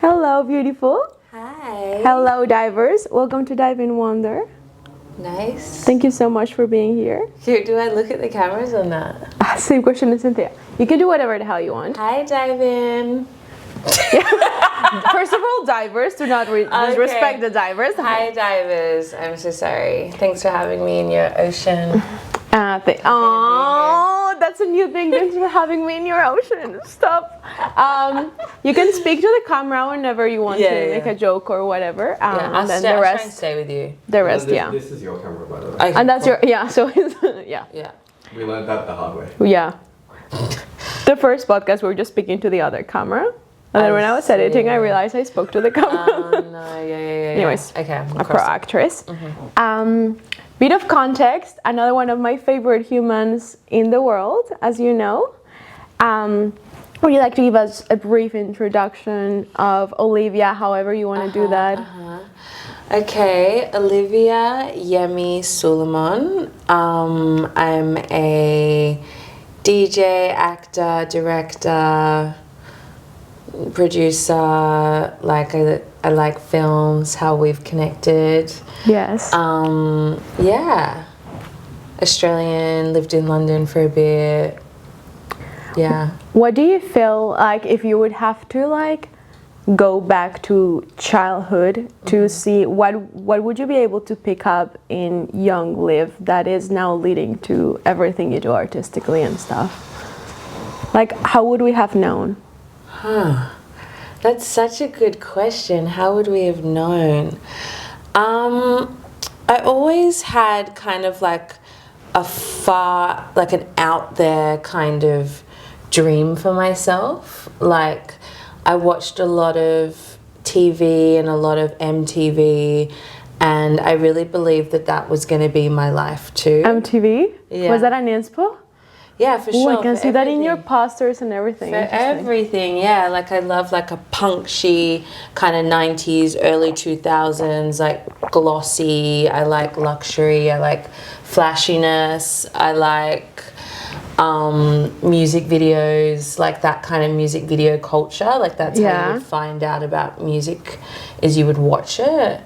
Hello, beautiful. Hi. Hello, divers. Welcome to Dive in Wonder. Nice. Thank you so much for being here. Do I look at the cameras or not? Same question as Cynthia. You can do whatever the hell you want. Hi, Divin. First of all, divers, do not disrespect the divers. Hi, divers. I'm so sorry. Thanks for having me in your ocean. Oh, that's a new thing. Thanks for having me in your ocean. Stop. You can speak to the camera whenever you want to make a joke or whatever. I'll then try the rest, and stay with you. The rest, This is your camera, by the way. Okay, and that's cool. So yeah. We learned that the hard way. Yeah. The first podcast, we were just speaking to the other camera. And then when I was editing, I realized I spoke to the camera. Oh, no, yeah. Anyways, okay, a pro actress. Bit of context, another one of my favorite humans in the world, as you know. Would you like to give us a brief introduction of Olivia, however you want to do that? Okay, Olivia Yemi Suleiman. I'm a DJ, actor, director, producer. Like I like films, how we've connected. Yes. Yeah. Australian, lived in London for a bit. Yeah. What do you feel like if you would have to go back to childhood to see what would you be able to pick up in young Liv that is now leading to everything you do artistically and stuff? Like, how would we have known? That's such a good question. How would we have known? I always had kind of like an out there kind of dream for myself. Like, I watched a lot of TV and a lot of MTV, and I really believed that was going to be my life too. MTV? Yeah. Was that an inspo? Yeah, for sure. I can see that in your posters and everything. For everything, yeah. Like, I love like a punky kind of 90s, early 2000s, like glossy. I like luxury. I like flashiness. I like music videos, like that kind of music video culture. Like, that's how you would find out about music, is you would watch it.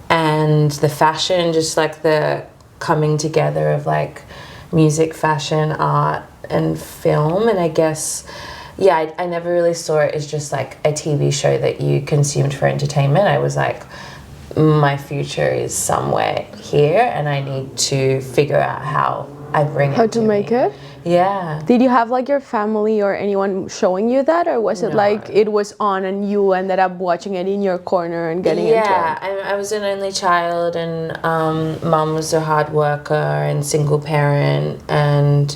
And the fashion, just like the coming together of like music, fashion, art, and film. And I guess, I never really saw it as just like a TV show that you consumed for entertainment. I was like, my future is somewhere here, and I need to figure out how I bring it to How to make it? Yeah. Did you have like your family or anyone showing you that, or was it like it was on and you ended up watching it in your corner and getting into it? Yeah, I was an only child, and mum was a hard worker and single parent, and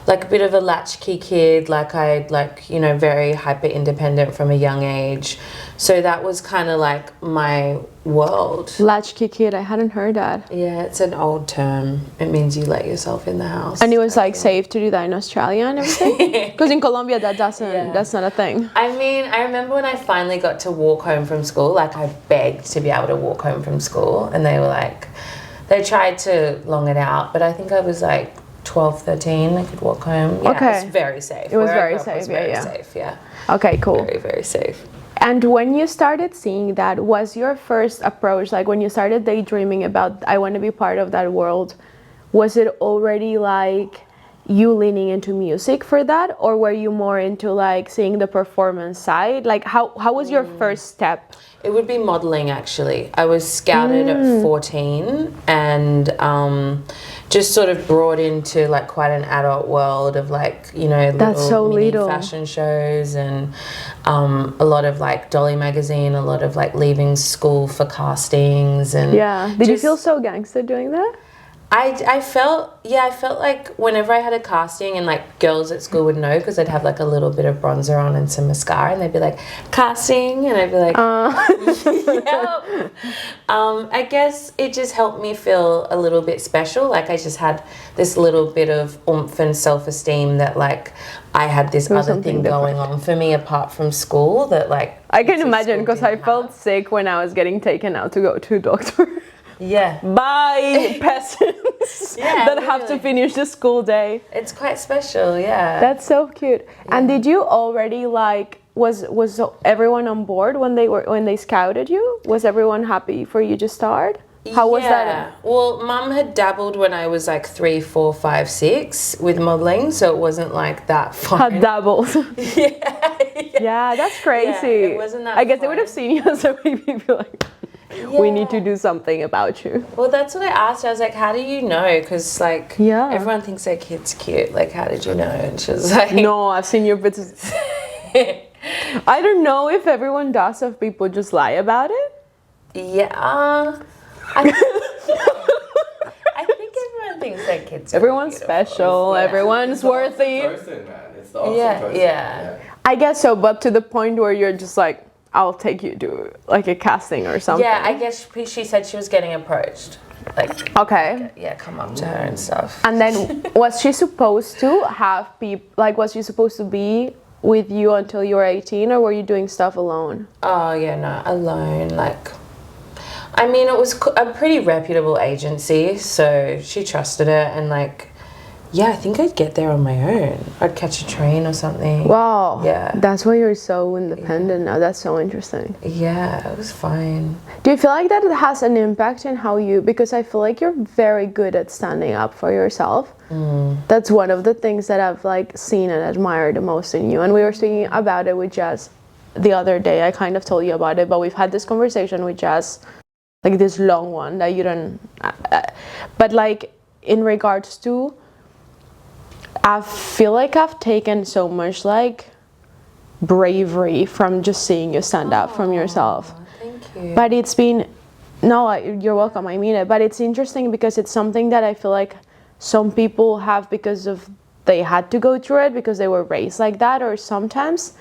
like a bit of a latchkey kid. Like, very hyper independent from a young age. So that was kind of like my world. Latchkey kid, I hadn't heard that. Yeah, it's an old term. It means you let yourself in the house. And it was like safe to do that in Australia and everything? Because in Colombia that's not a thing. I mean, I remember when I finally got to walk home from school, like I begged to be able to walk home from school, and they were like, they tried to long it out, but I think I was like 12, 13, I could walk home. Yeah, okay. It was very safe. It was very safe, safe, yeah. Okay, cool. Very, very safe. And when you started seeing that, was your first approach, like when you started daydreaming about, I want to be part of that world, was it already like you leaning into music for that? Or were you more into like seeing the performance side? Like how was your first step? It would be modeling, actually. I was scouted at 14 and just sort of brought into like quite an adult world of like, little fashion shows, and a lot of like Dolly magazine, a lot of like leaving school for castings. And did you feel so gangster doing that? I felt like whenever I had a casting, and like girls at school would know, because I'd have like a little bit of bronzer on and some mascara, and they'd be like, casting, and I'd be like, yep. I guess it just helped me feel a little bit special. Like, I just had this little bit of oomph and self-esteem that like I had this other thing going on for me apart from school that like I can imagine, because I felt sick when I was getting taken out to go to a doctor. Yeah. By peasants that have to finish the school day. It's quite special, yeah. That's so cute. Yeah. And did you already like was everyone on board when they scouted you? Was everyone happy for you to start? How was that? Well, Mum had dabbled when I was like 3, 4, 5, 6 with modeling, so it wasn't like that fun. Had dabbled. yeah. Yeah, that's crazy. Yeah, it wasn't that I guess they fun. would have seen you as a baby and be like, we need to do something about you. Well, that's what I asked her. I was like, how do you know? Because, like, Yeah. everyone thinks their kid's cute. Like, how did you know? And she was like... No, I've seen your bits. I don't know if everyone does, if people just lie about it. Yeah. I think everyone thinks their kids are Everyone's beautiful. special. Yeah. Everyone's worthy. Oxytocin, man. It's the oxytocin. Yeah. I guess so, but to the point where you're just like, I'll take you to like a casting or something. Yeah, I guess she said she was getting approached. Like, Okay. yeah, come up to her and stuff. And then was she supposed to have people, like, was she supposed to be with you until you were 18, or were you doing stuff alone? Oh, yeah, no, alone. Like, I mean, it was a pretty reputable agency, so she trusted it. And, like, yeah, I think I'd get there on my own. I'd catch a train or something. Wow. Yeah. That's why you're so independent now. That's so interesting. Yeah, it was fine. Do you feel like that it has an impact in how you, because I feel like you're very good at standing up for yourself. That's one of the things that I've like seen and admired the most in you. And we were speaking about it with Jess the other day. I kind of told you about it, but we've had this conversation with Jess, like this long one that you don't, but like in regards to, I feel like I've taken so much like bravery from just seeing you stand up from yourself. Thank you. But it's been, no, you're welcome, I mean it. But it's interesting because it's something that I feel like some people have because of they had to go through it because they were raised like that, or sometimes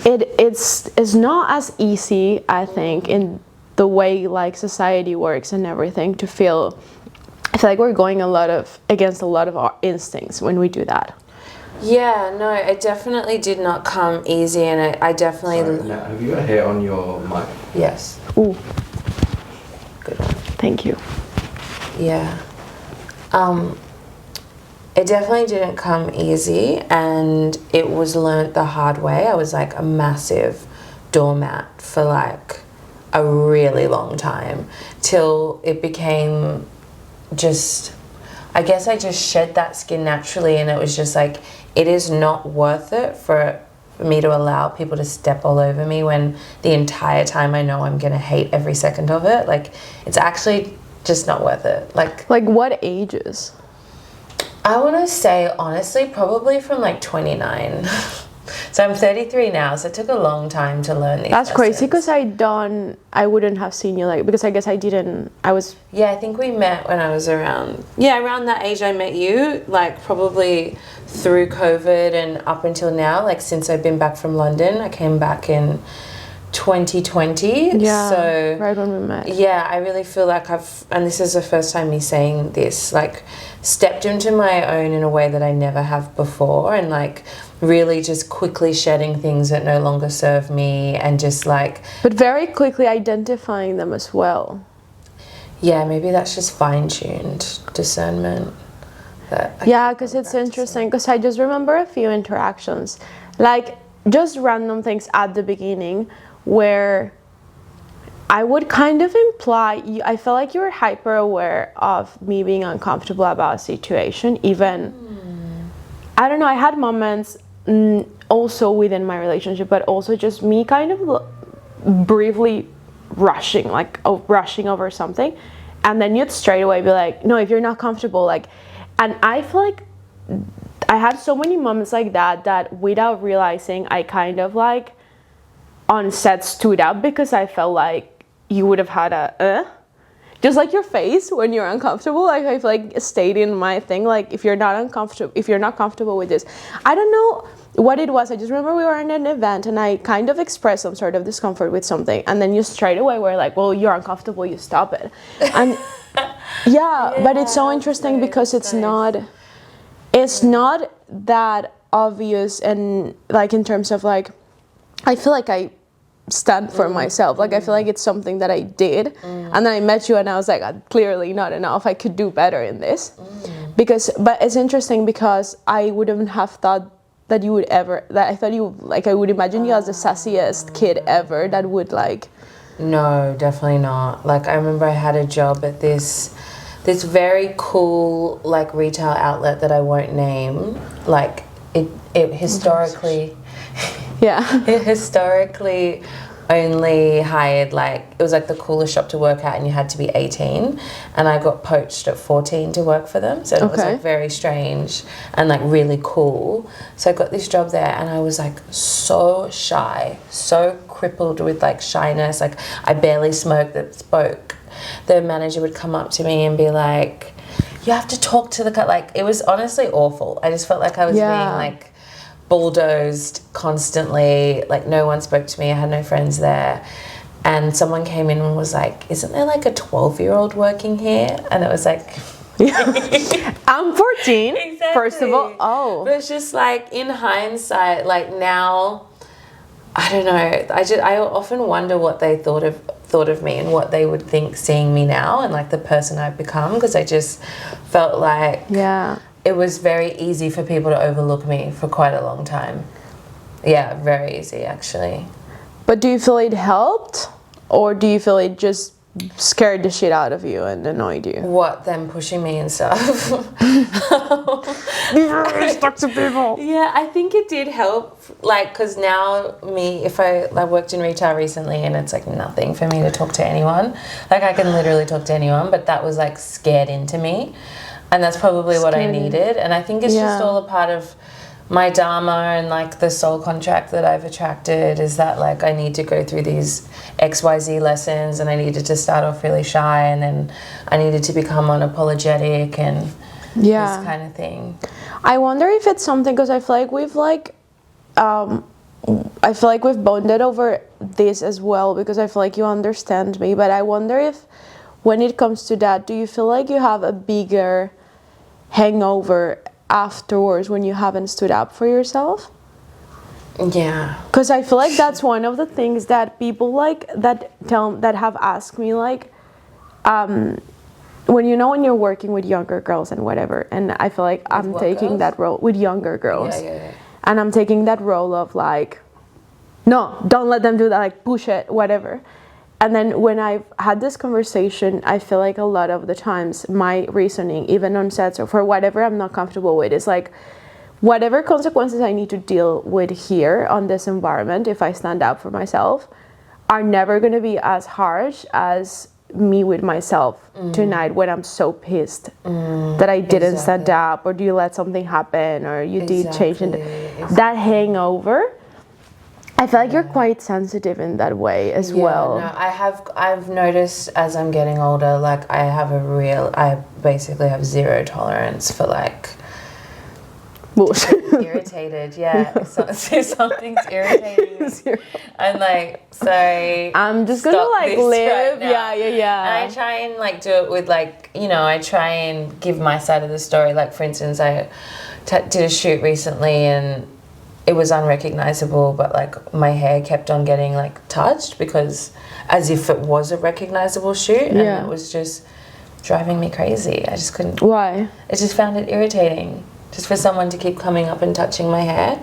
it's not as easy, I think, in the way like society works and everything to feel. I feel like we're going against a lot of our instincts when we do that. Yeah, no, it definitely did not come easy, and I definitely... Sorry, now, have you got hair on your mic? Yes. Ooh, Good. thank you. Yeah. It definitely didn't come easy, and it was learnt the hard way. I was like a massive doormat for like a really long time, till it became just, I guess I just shed that skin naturally, and it was just like, it is not worth it for me to allow people to step all over me when the entire time I know I'm gonna hate every second of it. Like, it's actually just not worth it. Like what ages? I want to say, honestly, probably from like 29. So I'm 33 now, so it took a long time to learn these That's crazy, lessons. because I wouldn't have seen you like, because I guess I was... Yeah, I think we met when I was around that age. I met you, like probably through COVID and up until now, like since I've been back from London. I came back in 2020. Yeah, so right when we met. yeah, I really feel like and this is the first time me saying this, like stepped into my own in a way that I never have before, and like really just quickly shedding things that no longer serve me, and just like... But very quickly identifying them as well. Yeah, maybe that's just fine-tuned discernment. Yeah, because it's interesting, because I just remember a few interactions, like just random things at the beginning where I would kind of imply, I felt like you were hyper aware of me being uncomfortable about a situation, even, I don't know, I had moments also within my relationship, but also just me kind of briefly rushing over something, and then you'd straight away be like, no, if you're not comfortable, like, and I feel like I had so many moments like that without realizing I kind of like on set stood up, because I felt like you would have had just like your face when you're uncomfortable. Like I feel like stayed in my thing, like if you're not comfortable with this, I don't know what it was. I just remember we were in an event and I kind of expressed some sort of discomfort with something, and then you straight away were like, well, you're uncomfortable, you stop it. And yeah, but it's so interesting because it's not that obvious, and like in terms of like, I feel like I stand for myself. Like I feel like it's something that I did, and then I met you and I was like, clearly not enough, I could do better in this. But it's interesting because I wouldn't have thought that you would ever, that I thought you, like, I would imagine you as the sassiest kid ever that would like. No, definitely not. Like, I remember I had a job at this very cool, like, retail outlet that I won't name. Like, it historically, Yeah. it historically only hired, like, it was like the coolest shop to work at, and you had to be 18, and I got poached at 14 to work for them, so it was like very strange and like really cool. So I got this job there, and I was like so shy, so crippled with like shyness, like I barely spoke. The manager would come up to me and be like, you have to talk to the guy. Like, it was honestly awful. I just felt like I was being like bulldozed constantly. Like, no one spoke to me. I had no friends there. And someone came in and was like, isn't there like a 12-year-old working here? And it was like, I'm 14. Exactly. First of all. Oh. But it's just like, in hindsight, like now, I don't know. I often wonder what they thought of me and what they would think seeing me now and like the person I've become, because I just felt like it was very easy for people to overlook me for quite a long time. Yeah, very easy actually. But do you feel it helped, or do you feel it just scared the shit out of you and annoyed you? What, them pushing me and stuff? Talk to people. Yeah, I think it did help, like, because now if I worked in retail recently, and it's like nothing for me to talk to anyone. Like, I can literally talk to anyone, but that was like scared into me, and that's probably what I needed. And I think it's just all a part of my dharma and like the soul contract that I've attracted, is that like I need to go through these XYZ lessons, and I needed to start off really shy, and then I needed to become unapologetic and this kind of thing. I wonder if it's something, because I feel like we've like I feel like we've bonded over this as well, because I feel like you understand me. But I wonder if when it comes to that, do you feel like you have a bigger hangover afterwards when you haven't stood up for yourself? Yeah, because I feel like that's one of the things that people like that have asked me, like when you're working with younger girls and whatever, and I feel like I'm taking that role with younger girls, and I'm taking that role of like, no, don't let them do that, like push it, whatever. And then when I've had this conversation, I feel like a lot of the times my reasoning, even on sets or for whatever I'm not comfortable with, is like, whatever consequences I need to deal with here on this environment, if I stand up for myself, are never going to be as harsh as me with myself tonight, when I'm so pissed that I didn't stand up, or do you let something happen, or you did change that hangover. I feel like you're quite sensitive in that way as well. No, I've noticed as I'm getting older, like I basically have zero tolerance for like irritated. So something's irritating me. I'm like, sorry, I'm just gonna like live. Right, and I try and like do it with like, I try and give my side of the story. Like, for instance, I did a shoot recently, and it was unrecognizable, but like my hair kept on getting like touched, because as if it was a recognizable shoot, and it was just driving me crazy. I just couldn't. Why? I just found it irritating, just for someone to keep coming up and touching my hair.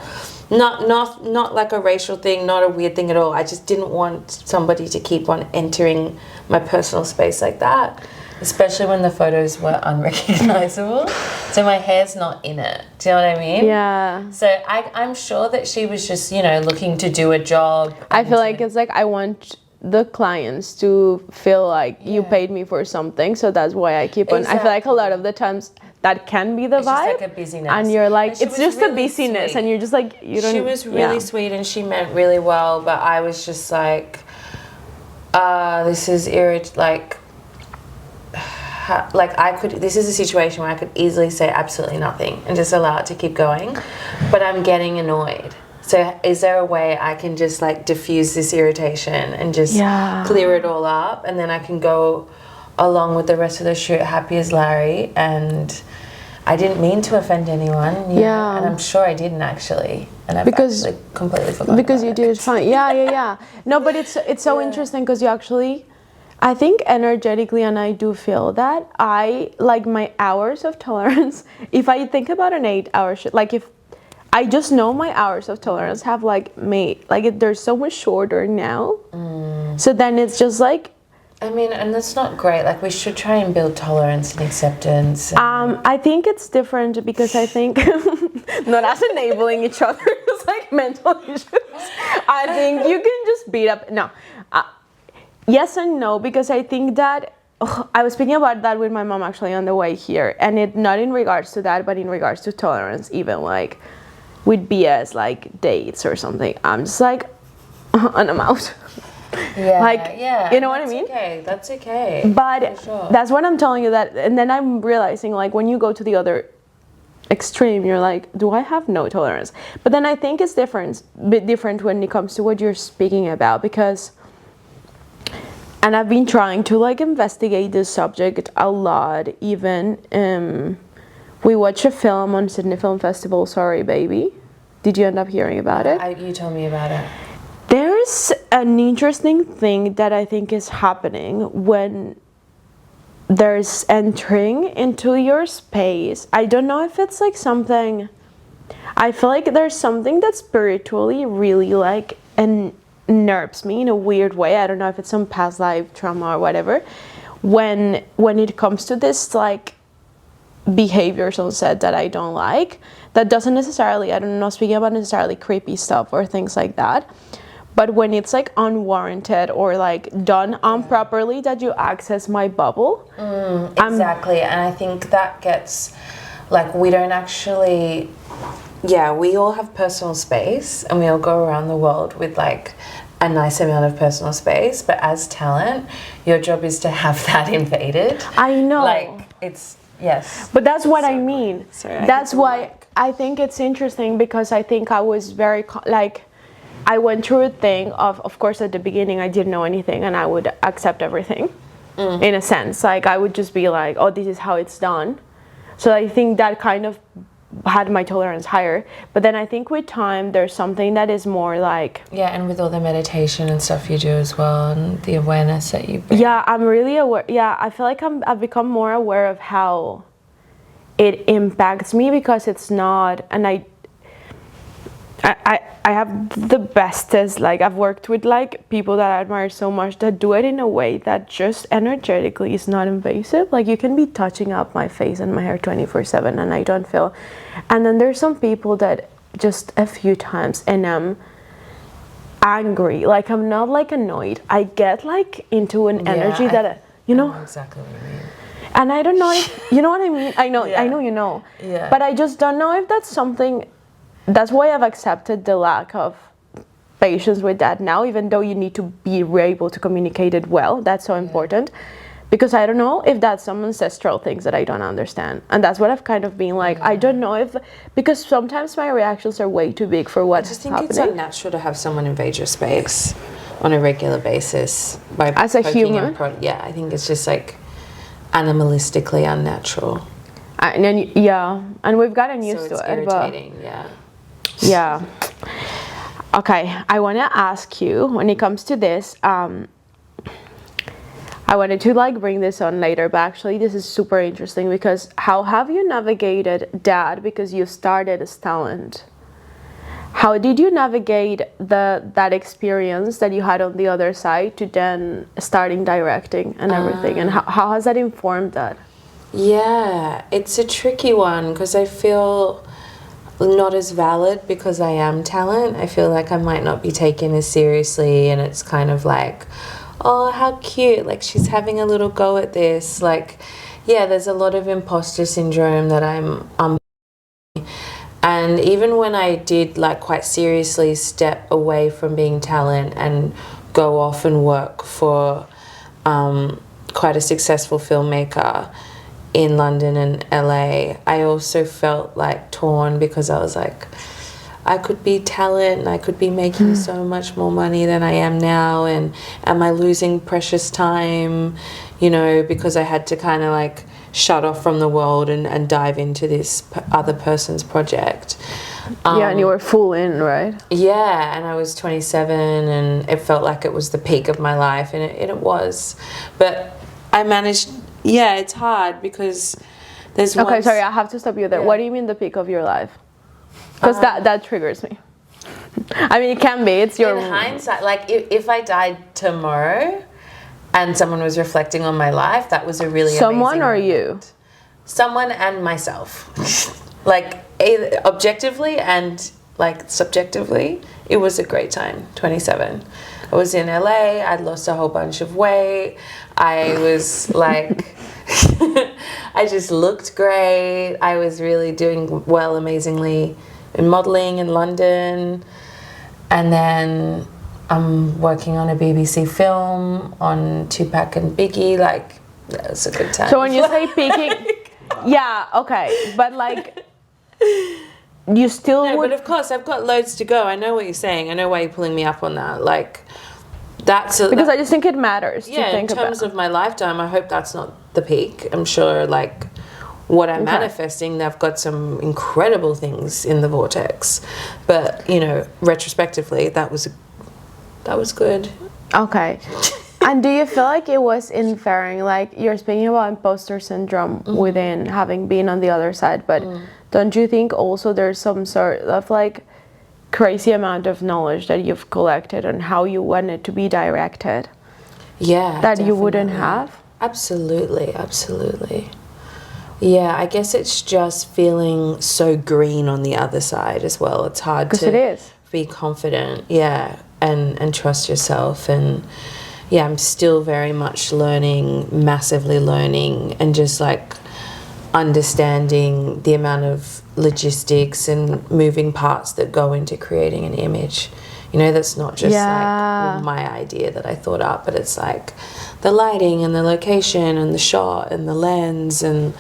Not like a racial thing, not a weird thing at all. I just didn't want somebody to keep on entering my personal space like that, especially when the photos were unrecognizable. So my hair's not in it. Do you know what I mean? Yeah. So I'm sure that she was just, looking to do a job. I feel like it's like, I want the clients to feel like you paid me for something, so that's why I keep on. Exactly. I feel like a lot of the times that can be the it's vibe. Just like a busyness. And you're like, it's just really a busyness, sweet. and you're just like, you don't. She was really sweet, and she meant really well, but I was just like, this is this is a situation where I could easily say absolutely nothing and just allow it to keep going, but I'm getting annoyed. So is there a way I can just like diffuse this irritation and just clear it all up, and then I can go along with the rest of the shoot happy as Larry? And I didn't mean to offend anyone. And I'm sure I didn't actually. And I've actually completely forgotten because you did it fine. No, but it's so interesting, because you actually, I think energetically, and I do feel that I like my hours of tolerance. If I think about an 8-hour shoot, like if I just know my hours of tolerance have like made like they're so much shorter now. So then it's just like I mean, and that's not great. Like we should try and build tolerance and acceptance. I think it's different because I think not as enabling each other as like mental issues. I think you can just beat up. No, yes and no, because I think that I was speaking about that with my mom actually on the way here, and it not in regards to that, but in regards to tolerance, even like with BS like dates or something. I'm just like, and I'm out. Yeah, like, yeah, you know what I mean? Okay, that's okay. But sure. That's what I'm telling you that, and then I'm realizing like when you go to the other extreme, you're like, do I have no tolerance? But then I think it's bit different when it comes to what you're speaking about, because, and I've been trying to like investigate this subject a lot. Even we watched a film on Sydney Film Festival, Sorry Baby. Did you end up hearing about it? You told me about it. There's an interesting thing that I think is happening when there's entering into your space. I don't know if it's like something, I feel like there's something that spiritually really like unnerves me in a weird way. I don't know if it's some past life trauma or whatever. When it comes to this like behaviors on set that I don't like, that doesn't necessarily, I'm not speaking about necessarily creepy stuff or things like that. But when it's like unwarranted or like done improperly, that you access my bubble. Exactly, and I think that gets, like, we don't actually, we all have personal space and we all go around the world with like a nice amount of personal space, but as talent, your job is to have that invaded. I know. Like, it's, yes. But that's what I mean. Sorry, that's why I think it's interesting, because I think I was very, like, I went through a thing of course, at the beginning, I didn't know anything and I would accept everything in a sense. Like, I would just be like, oh, this is how it's done. So I think that kind of had my tolerance higher. But then I think with time, there's something that is more like... Yeah, and with all the meditation and stuff you do as well, and the awareness that you bring. Yeah, I'm really aware. Yeah, I feel like I've become more aware of how it impacts me, because it's not... And I have the bestest, like, I've worked with like people that I admire so much that do it in a way that just energetically is not invasive. Like, you can be touching up my face and my hair 24/7 and I don't feel. And then there's some people that just a few times and I'm angry. Like, I'm not like annoyed. I get like into an energy that you know. I know exactly what you mean. And I don't know if you know what I mean. I know you know. Yeah. But I just don't know if that's something. That's why I've accepted the lack of patience with that now, even though you need to be able to communicate it well. That's so important, because I don't know if that's some ancestral things that I don't understand. And that's what I've kind of been like, I don't know if, because sometimes my reactions are way too big for what's happening. I just think it's unnatural to have someone invade your space on a regular basis by as a human. I think it's just like animalistically unnatural. And then, and we've gotten used to it. Irritating, Yeah. Okay, I want to ask you, when it comes to this, I wanted to like bring this on later, but actually this is super interesting, because how have you navigated that? Because you started as talent. How did you navigate that experience that you had on the other side to then starting directing and everything? And how has that informed that? Yeah, it's a tricky one, because I feel not as valid because I am talent. I feel like I might not be taken as seriously, and it's kind of like, oh, how cute, like she's having a little go at this. Like, there's a lot of imposter syndrome that I'm and even when I did like quite seriously step away from being talent and go off and work for quite a successful filmmaker in London and LA, I also felt like torn, because I was like, I could be talent and I could be making so much more money than I am now, and am I losing precious time, because I had to kind of like shut off from the world and dive into this other person's project. And you were full in, right? Yeah, and I was 27 and it felt like it was the peak of my life, and it was. But I managed. Yeah, it's hard because there's Okay, sorry, I have to stop you there. What do you mean the peak of your life? Because that triggers me. I mean, it can be. It's your... In hindsight, like if I died tomorrow and someone was reflecting on my life, that was a really Someone amazing or moment. you? Someone and myself. Like either objectively and like subjectively, it was a great time. 27. I was in LA. I'd lost a whole bunch of weight. I was like, I just looked great. I was really doing well, amazingly, in modeling in London. And then I'm working on a BBC film on Tupac and Biggie. Like, that was a good time. So when you say peaking... Yeah, okay. But like... You still No, would... but of course, I've got loads to go. I know what you're saying. I know why you're pulling me up on that. Like, that's... Because I just think it matters to yeah, think in terms about. of my lifetime, I hope that's not the peak. I'm sure, like, what I'm manifesting, they've got some incredible things in the vortex. But, you know, retrospectively, that was good. Okay. And do you feel like it was inferring, like you're speaking about imposter syndrome within having been on the other side, but don't you think also there's some sort of like crazy amount of knowledge that you've collected on how you want it to be directed? Yeah. That you wouldn't definitely. have? Absolutely, absolutely. Yeah, I guess it's just feeling so green on the other side as well. It's hard to Because it is. be confident, yeah, and trust yourself. And yeah, I'm still very much learning, massively learning, and just like understanding the amount of logistics and moving parts that go into creating an image. You know, that's not just like my idea that I thought up, but it's like the lighting and the location and the shot and the lens and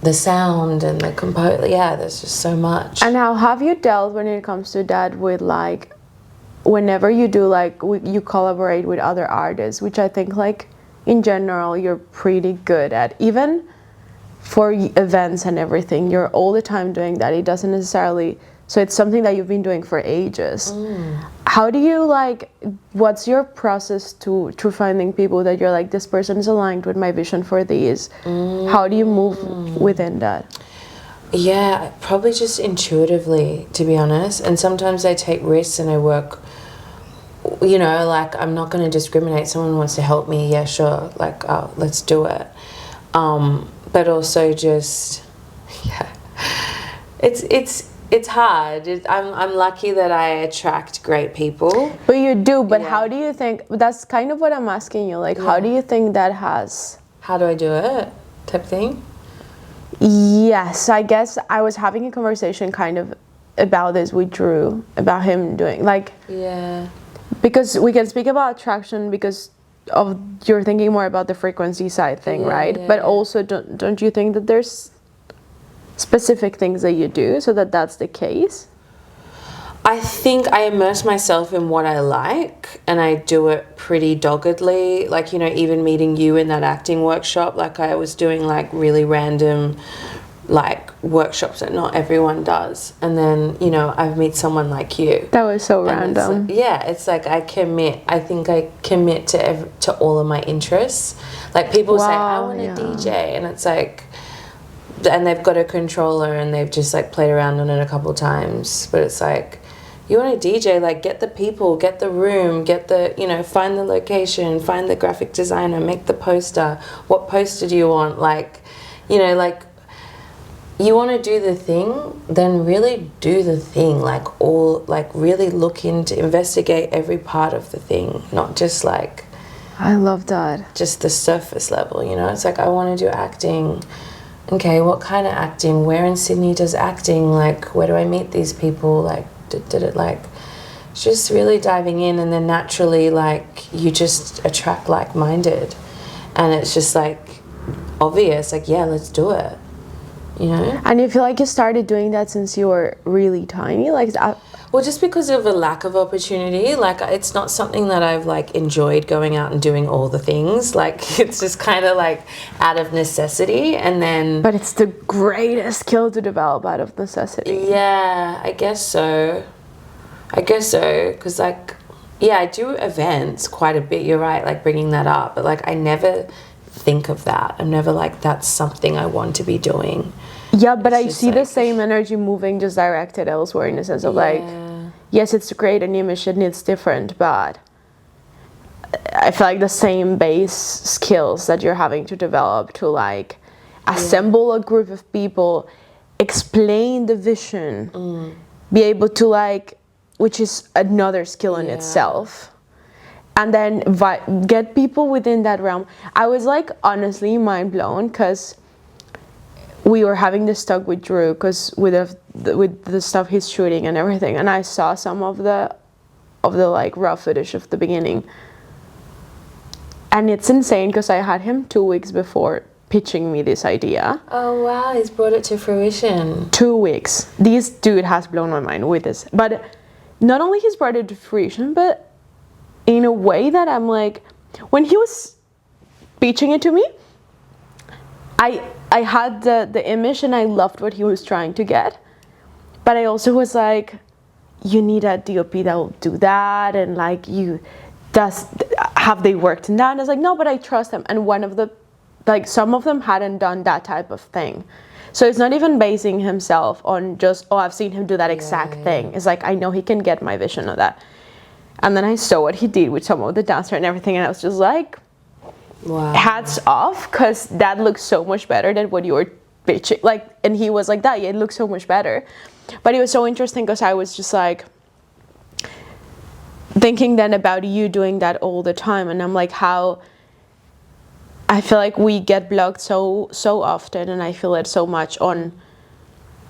the sound and the yeah, there's just so much. And how have you dealt when it comes to that with like, whenever you do like, you collaborate with other artists, which I think like in general you're pretty good at, even for events and everything, you're all the time doing that. It doesn't necessarily, so it's something that you've been doing for ages. How do you like, what's your process to finding people that you're like, this person is aligned with my vision for these? How do you move within that? Yeah, probably just intuitively, to be honest. And sometimes I take risks and I work, you know, like I'm not going to discriminate. Someone wants to help me, yeah, sure, like, oh, let's do it. But also just, yeah, it's hard. I'm lucky that I attract great people. But you do, but how do you think, that's kind of what I'm asking you, like, how do you think that has... How do I do it? Type thing? Yes, I guess I was having a conversation kind of about this with Drew, about him doing, like... Yeah. Because we can speak about attraction because of you're thinking more about the frequency side thing, right? Yeah. But also, don't you think that there's specific things that you do so that that's the case? I think I immerse myself in what I like and I do it pretty doggedly. Like, you know, even meeting you in that acting workshop, like I was doing like really random like workshops that not everyone does. And then, you know, I meet someone like you. That was so And random. it's like, yeah, it's like I think I commit to all of my interests. Like people say, I want a DJ. And it's like, and they've got a controller and they've just like played around on it a couple times. But it's like, you want a DJ, like get the people, get the room, get the, you know, find the location, find the graphic designer, make the poster. What poster do you want? Like, you know, like you want to do the thing, then really do the thing. Like all, like really investigate every part of the thing, not just like. I love that. Just the surface level, you know? It's like, I want to do acting. Okay, what kind of acting? Where in Sydney does acting? Like, where do I meet these people? Like, did it like, just really diving in, and then naturally, like, you just attract like-minded. And it's just like obvious, like, yeah, let's do it, you know? And you feel like you started doing that since you were really tiny? Like, well, just because of a lack of opportunity, like it's not something that I've like enjoyed going out and doing all the things. Like it's just kind of like out of necessity, and then. But it's the greatest skill to develop out of necessity. Yeah, I guess so. Because like, yeah, I do events quite a bit. You're right, like bringing that up, but like I never think of that. I'm never like, that's something I want to be doing. Yeah, but I just see the like- same energy moving, just directed elsewhere, in the sense of like, Yeah. yes, it's great an image and it's different, but I feel like the same base skills that you're having to develop to like assemble a group of people, explain the vision, be able to like, which is another skill in itself, and then get people within that realm. I was like honestly mind blown because we were having this talk with Drew because with the stuff he's shooting and everything, and I saw some of the like raw footage of the beginning. And it's insane because I had him 2 weeks before pitching me this idea. Oh wow, he's brought it to fruition. 2 weeks. This dude has blown my mind with this. But not only he's brought it to fruition, but in a way that I'm like, when he was pitching it to me, I had the image and I loved what he was trying to get. But I also was like, you need a DOP that will do that, and like have they worked in that? And I was like, no, but I trust them. And some of them hadn't done that type of thing. So it's not even basing himself on just, oh, I've seen him do that exact thing. It's like, I know he can get my vision of that. And then I saw what he did with some of the dancer and everything, and I was just like, wow, hats off, because that looks so much better than what you were pitching. Like, and he was like, that, yeah, it looks so much better. But it was so interesting because I was just like, thinking then about you doing that all the time, and I'm like, how I feel like we get blocked so often, and I feel it so much on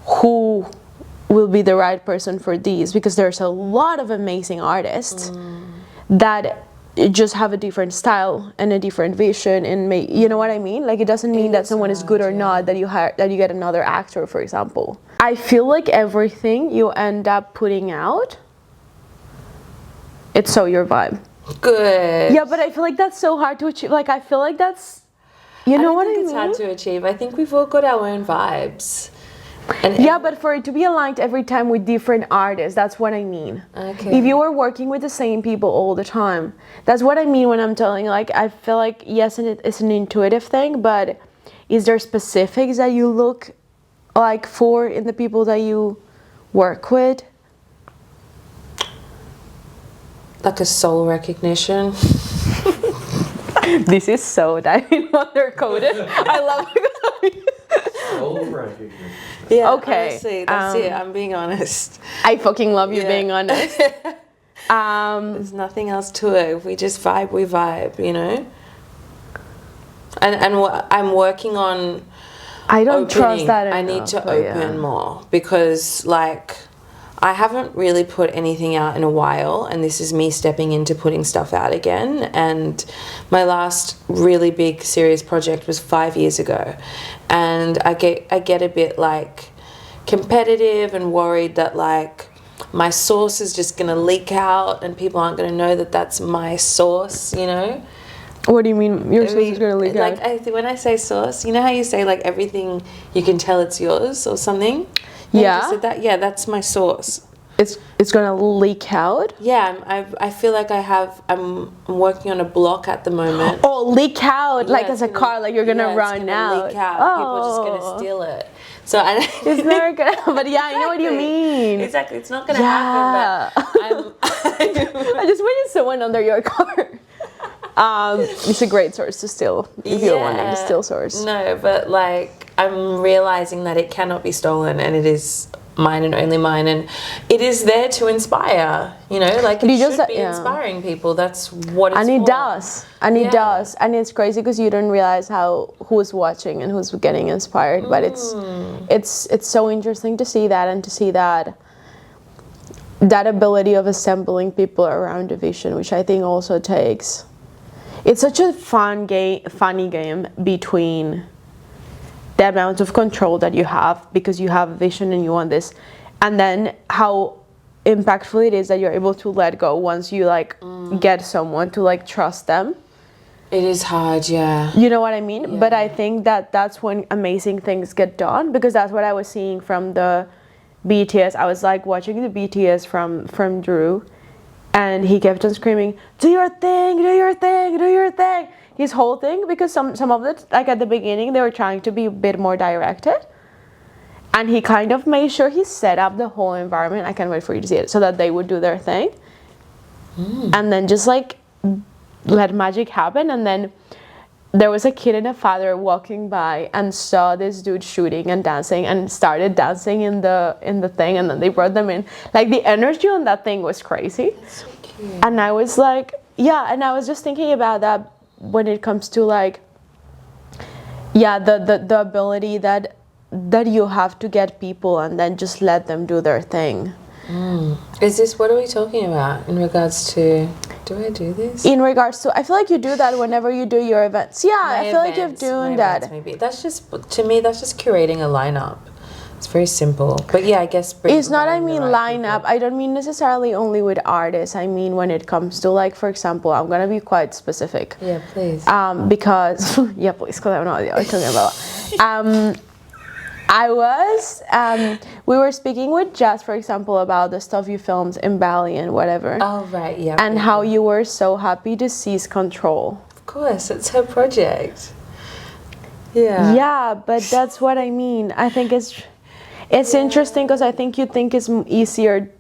who will be the right person for these, because there's a lot of amazing artists that just have a different style and a different vision, and you know what I mean? Like, it doesn't mean that someone is good or not that you get another actor, for example. I feel like everything you end up putting out, it's so your vibe. good. Yeah, but I feel like that's so hard to achieve. Like, I feel like that's, you know what I mean? It's hard to achieve. I think we've all got our own vibes. And Yeah, but for it to be aligned every time with different artists, that's what I mean. Okay. If you were working with the same people all the time, that's what I mean when I'm telling you, like, I feel like, yes, and it's an intuitive thing, but is there specifics that you look like for in the people that you work with? like a soul recognition. This is so diamond mother coded. I love it. Soul recognition. Yeah, Okay, honestly, that's it. I'm being honest. I fucking love you being honest. There's nothing else to it. If we just vibe, we vibe, you know? And what I'm working on I don't opening. trust that enough. I need to but yeah. open more, because like I haven't really put anything out in a while, and this is me stepping into putting stuff out again. And my last really big serious project was 5 years ago, and I get a bit like competitive and worried that like my source is just gonna leak out and people aren't gonna know that that's my source, you know. What do you mean your source is going to leak like, out? when I say source, you know how you say like everything you can tell it's yours or something? You Yeah. just said that? Yeah, that's my source. It's going to leak out? Yeah, I feel like I'm working on a block at the moment. Oh, leak out, Yeah, like it's as a gonna- car, like you're going to yeah, run it's gonna out. leak out. Oh. People are just going to steal it. So It's never going to, but yeah, I know what you mean. Exactly, it's not going to Yeah. happen, but I just wanted someone under your car. It's a great source to steal, if you're wanting to steal source. No, but like I'm realizing that it cannot be stolen, and it is mine and only mine, and it is there to inspire, you know, like it should be inspiring people. That's what it's and it for. does, and it does, and it's crazy because you don't realize who's watching and who's getting inspired. But it's so interesting to see that, and to see that ability of assembling people around a vision, which I think also takes. It's such a funny game between the amount of control that you have because you have a vision and you want this, and then how impactful it is that you're able to let go once you like get someone to like trust them. It is hard, yeah. You know what I mean? Yeah. But I think that's when amazing things get done, because that's what I was seeing from the BTS. I was like watching the BTS from Drew, and he kept on screaming, do your thing, do your thing, do your thing. His whole thing, because some of it, like at the beginning, they were trying to be a bit more directed. and he kind of made sure he set up the whole environment. I can't wait for you to see it, so that they would do their thing, and then just like let magic happen. And then there was a kid and a father walking by and saw this dude shooting and dancing and started dancing in the thing, and then they brought them in. Like, the energy on that thing was crazy. That's so cute. And I was like, yeah, and I was just thinking about that when it comes to like, yeah, the ability that you have to get people and then just let them do their thing. Is this, what are we talking about in regards to, do I do this? In regards to, I feel like you do that whenever you do your events. Yeah, I feel like you're doing that. Maybe. That's just, to me, that's just curating a lineup. It's very simple. But yeah, I guess... It's not, I mean, lineup. I don't mean necessarily only with artists. I mean when it comes to, like, for example, I'm going to be quite specific. Yeah, please. Because, yeah, please, because I have no idea what I'm talking about. We were speaking with Jess, for example, about the stuff you filmed in Bali and whatever. Oh, right, yeah. And how you were so happy to seize control. Of course, it's her project. Yeah. Yeah, but that's what I mean. I think it's interesting because I think you think it's easier.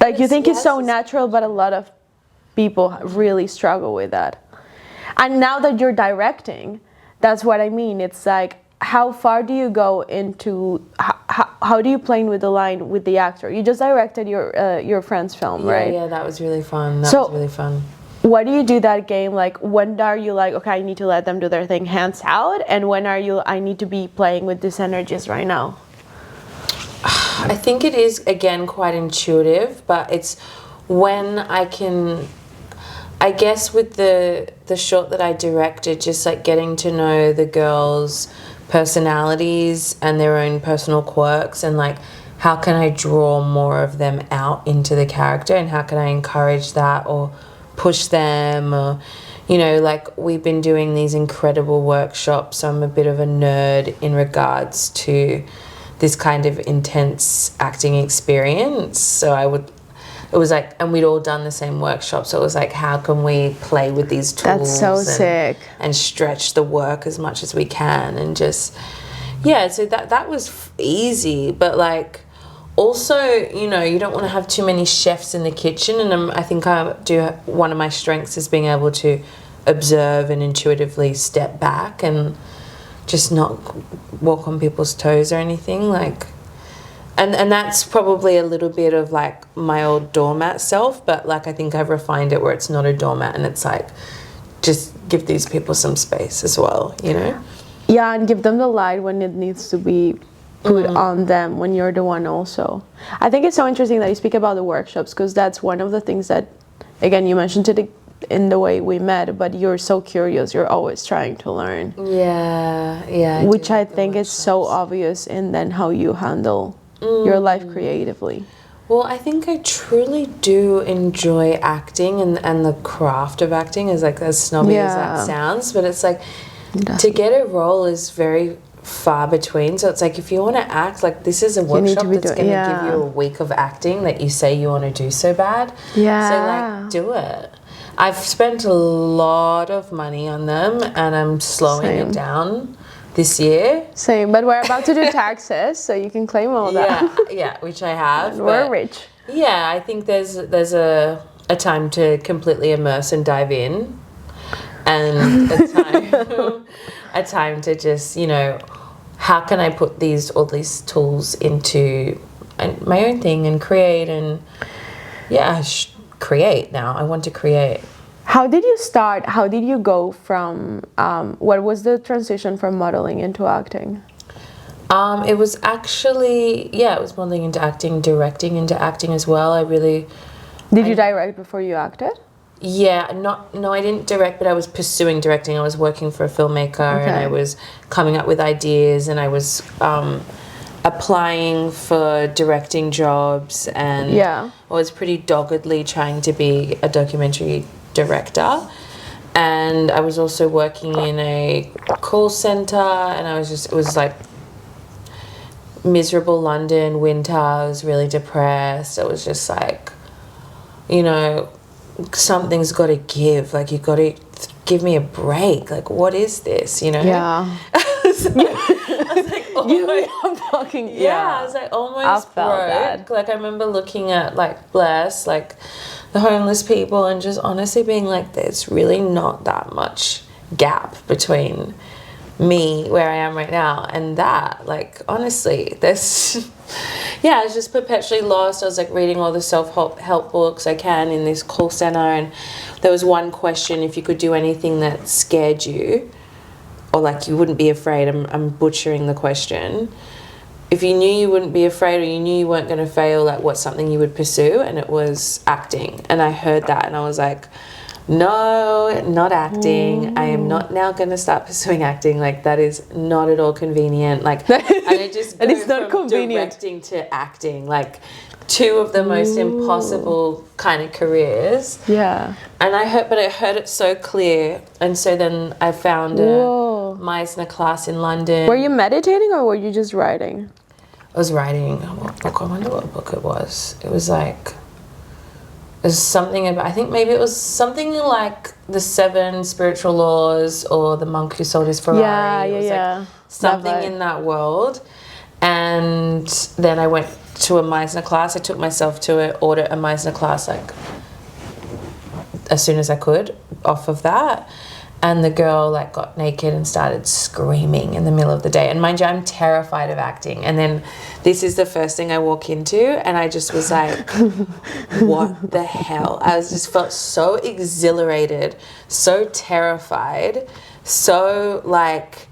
Like, you think it's so natural, but a lot of people really struggle with that. And now that you're directing, that's what I mean. It's like, how far do you go into, how do you play with the line with the actor? You just directed your friend's film, right? Yeah, that was really fun. That was really fun. What do you do that game? Like, when are you like, okay, I need to let them do their thing, hands out? And when are you, I need to be playing with these energies right now? I think it is, again, quite intuitive, but it's when I can, I guess with the short that I directed, just like getting to know the girls' personalities and their own personal quirks, and like how can I draw more of them out into the character, and how can I encourage that or push them, or, you know, like we've been doing these incredible workshops, so I'm a bit of a nerd in regards to this kind of intense acting experience. So it was like, and we'd all done the same workshop, so it was like, how can we play with these tools? That's so sick. And stretch the work as much as we can, and just, yeah, so that was easy, but like, also, you know, you don't want to have too many chefs in the kitchen, and I think I do, one of my strengths is being able to observe and intuitively step back and just not walk on people's toes or anything, like. And that's probably a little bit of like my old doormat self, but like I think I've refined it where it's not a doormat, and it's like, just give these people some space as well, you know? Yeah, and give them the light when it needs to be put on them, when you're the one also. I think it's so interesting that you speak about the workshops, because that's one of the things that, again, you mentioned it in the way we met, but you're so curious, you're always trying to learn. Yeah. Which I think is so obvious in then how you handle your life creatively. Well, I think I truly do enjoy acting and the craft of acting, is like as snobby as that sounds, but it's like to get a role is very far between. So it's like, if you want to act, like this is a workshop that's going to give you a week of acting that you say you want to do so bad. Yeah. So like, do it. I've spent a lot of money on them, and I'm slowing it down this year. Same, but we're about to do taxes, so you can claim all that. Yeah, which I have. We're rich. Yeah, I think there's a time to completely immerse and dive in, and a time to just, you know, how can I put all these tools into my own thing and create, and create now. I want to create. How did you start? How did you go from, what was the transition from modeling into acting? It was actually, it was modeling into acting, directing into acting as well. Did you direct before you acted? Yeah, no, I didn't direct, but I was pursuing directing. I was working for a filmmaker, and I was coming up with ideas, and I was applying for directing jobs, and I was pretty doggedly trying to be a documentary director. And I was also working in a call center, and it was like miserable London winter. I was really depressed. It was just like, you know, something's got to give. Like, you got to give me a break. Like, what is this, you know? Yeah. I was like almost, I'm fucking I was like almost I felt broke. that. Like I remember looking at like Bless, like the homeless people, and just honestly being like, there's really not that much gap between me where I am right now and that. Like honestly, there's I was just perpetually lost. I was like reading all the self-help books I can in this call center, and there was one question: if you could do anything that scared you, or like you wouldn't be afraid, I'm butchering the question. If you knew you wouldn't be afraid, or you knew you weren't going to fail, like what's something you would pursue? And it was acting. And I heard that and I was like, no, not acting. I am not now going to start pursuing acting. Like that is not at all convenient. Like I just go it's not from convenient. directing to acting. Like two of the most impossible kind of careers. Yeah. And I heard it so clear. And so then I found a Meisner class in London. Were you meditating or were you just writing? I was writing what book? I wonder what book it was. It was like, there's something about, I think maybe it was something like the 7 spiritual laws or the monk who sold his Ferrari. It was like something in that world. And then I went to a Meisner class. I took myself to order a Meisner class like as soon as I could off of that. And the girl like got naked and started screaming in the middle of the day. And mind you, I'm terrified of acting. And then this is the first thing I walk into, and I just was like, what the hell? I was just felt so exhilarated, so terrified, so like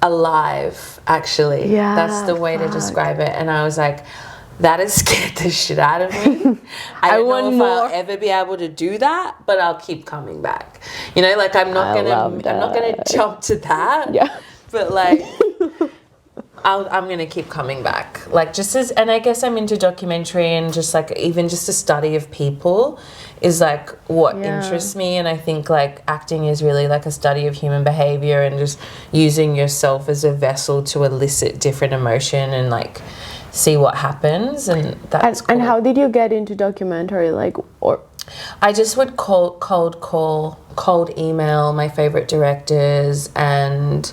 alive, actually. Yeah, that's the way to describe it. And I was like, that has scared the shit out of me. I don't know if I'll ever be able to do that, but I'll keep coming back. You know, like I'm not gonna jump to that. Yeah. But like I'm gonna keep coming back. Like and I guess I'm into documentary, and just like even just a study of people is like what interests me. And I think like acting is really like a study of human behavior and just using yourself as a vessel to elicit different emotion and like see what happens. And that's cool. And how did you get into documentary? Like, or I just would cold email my favorite directors and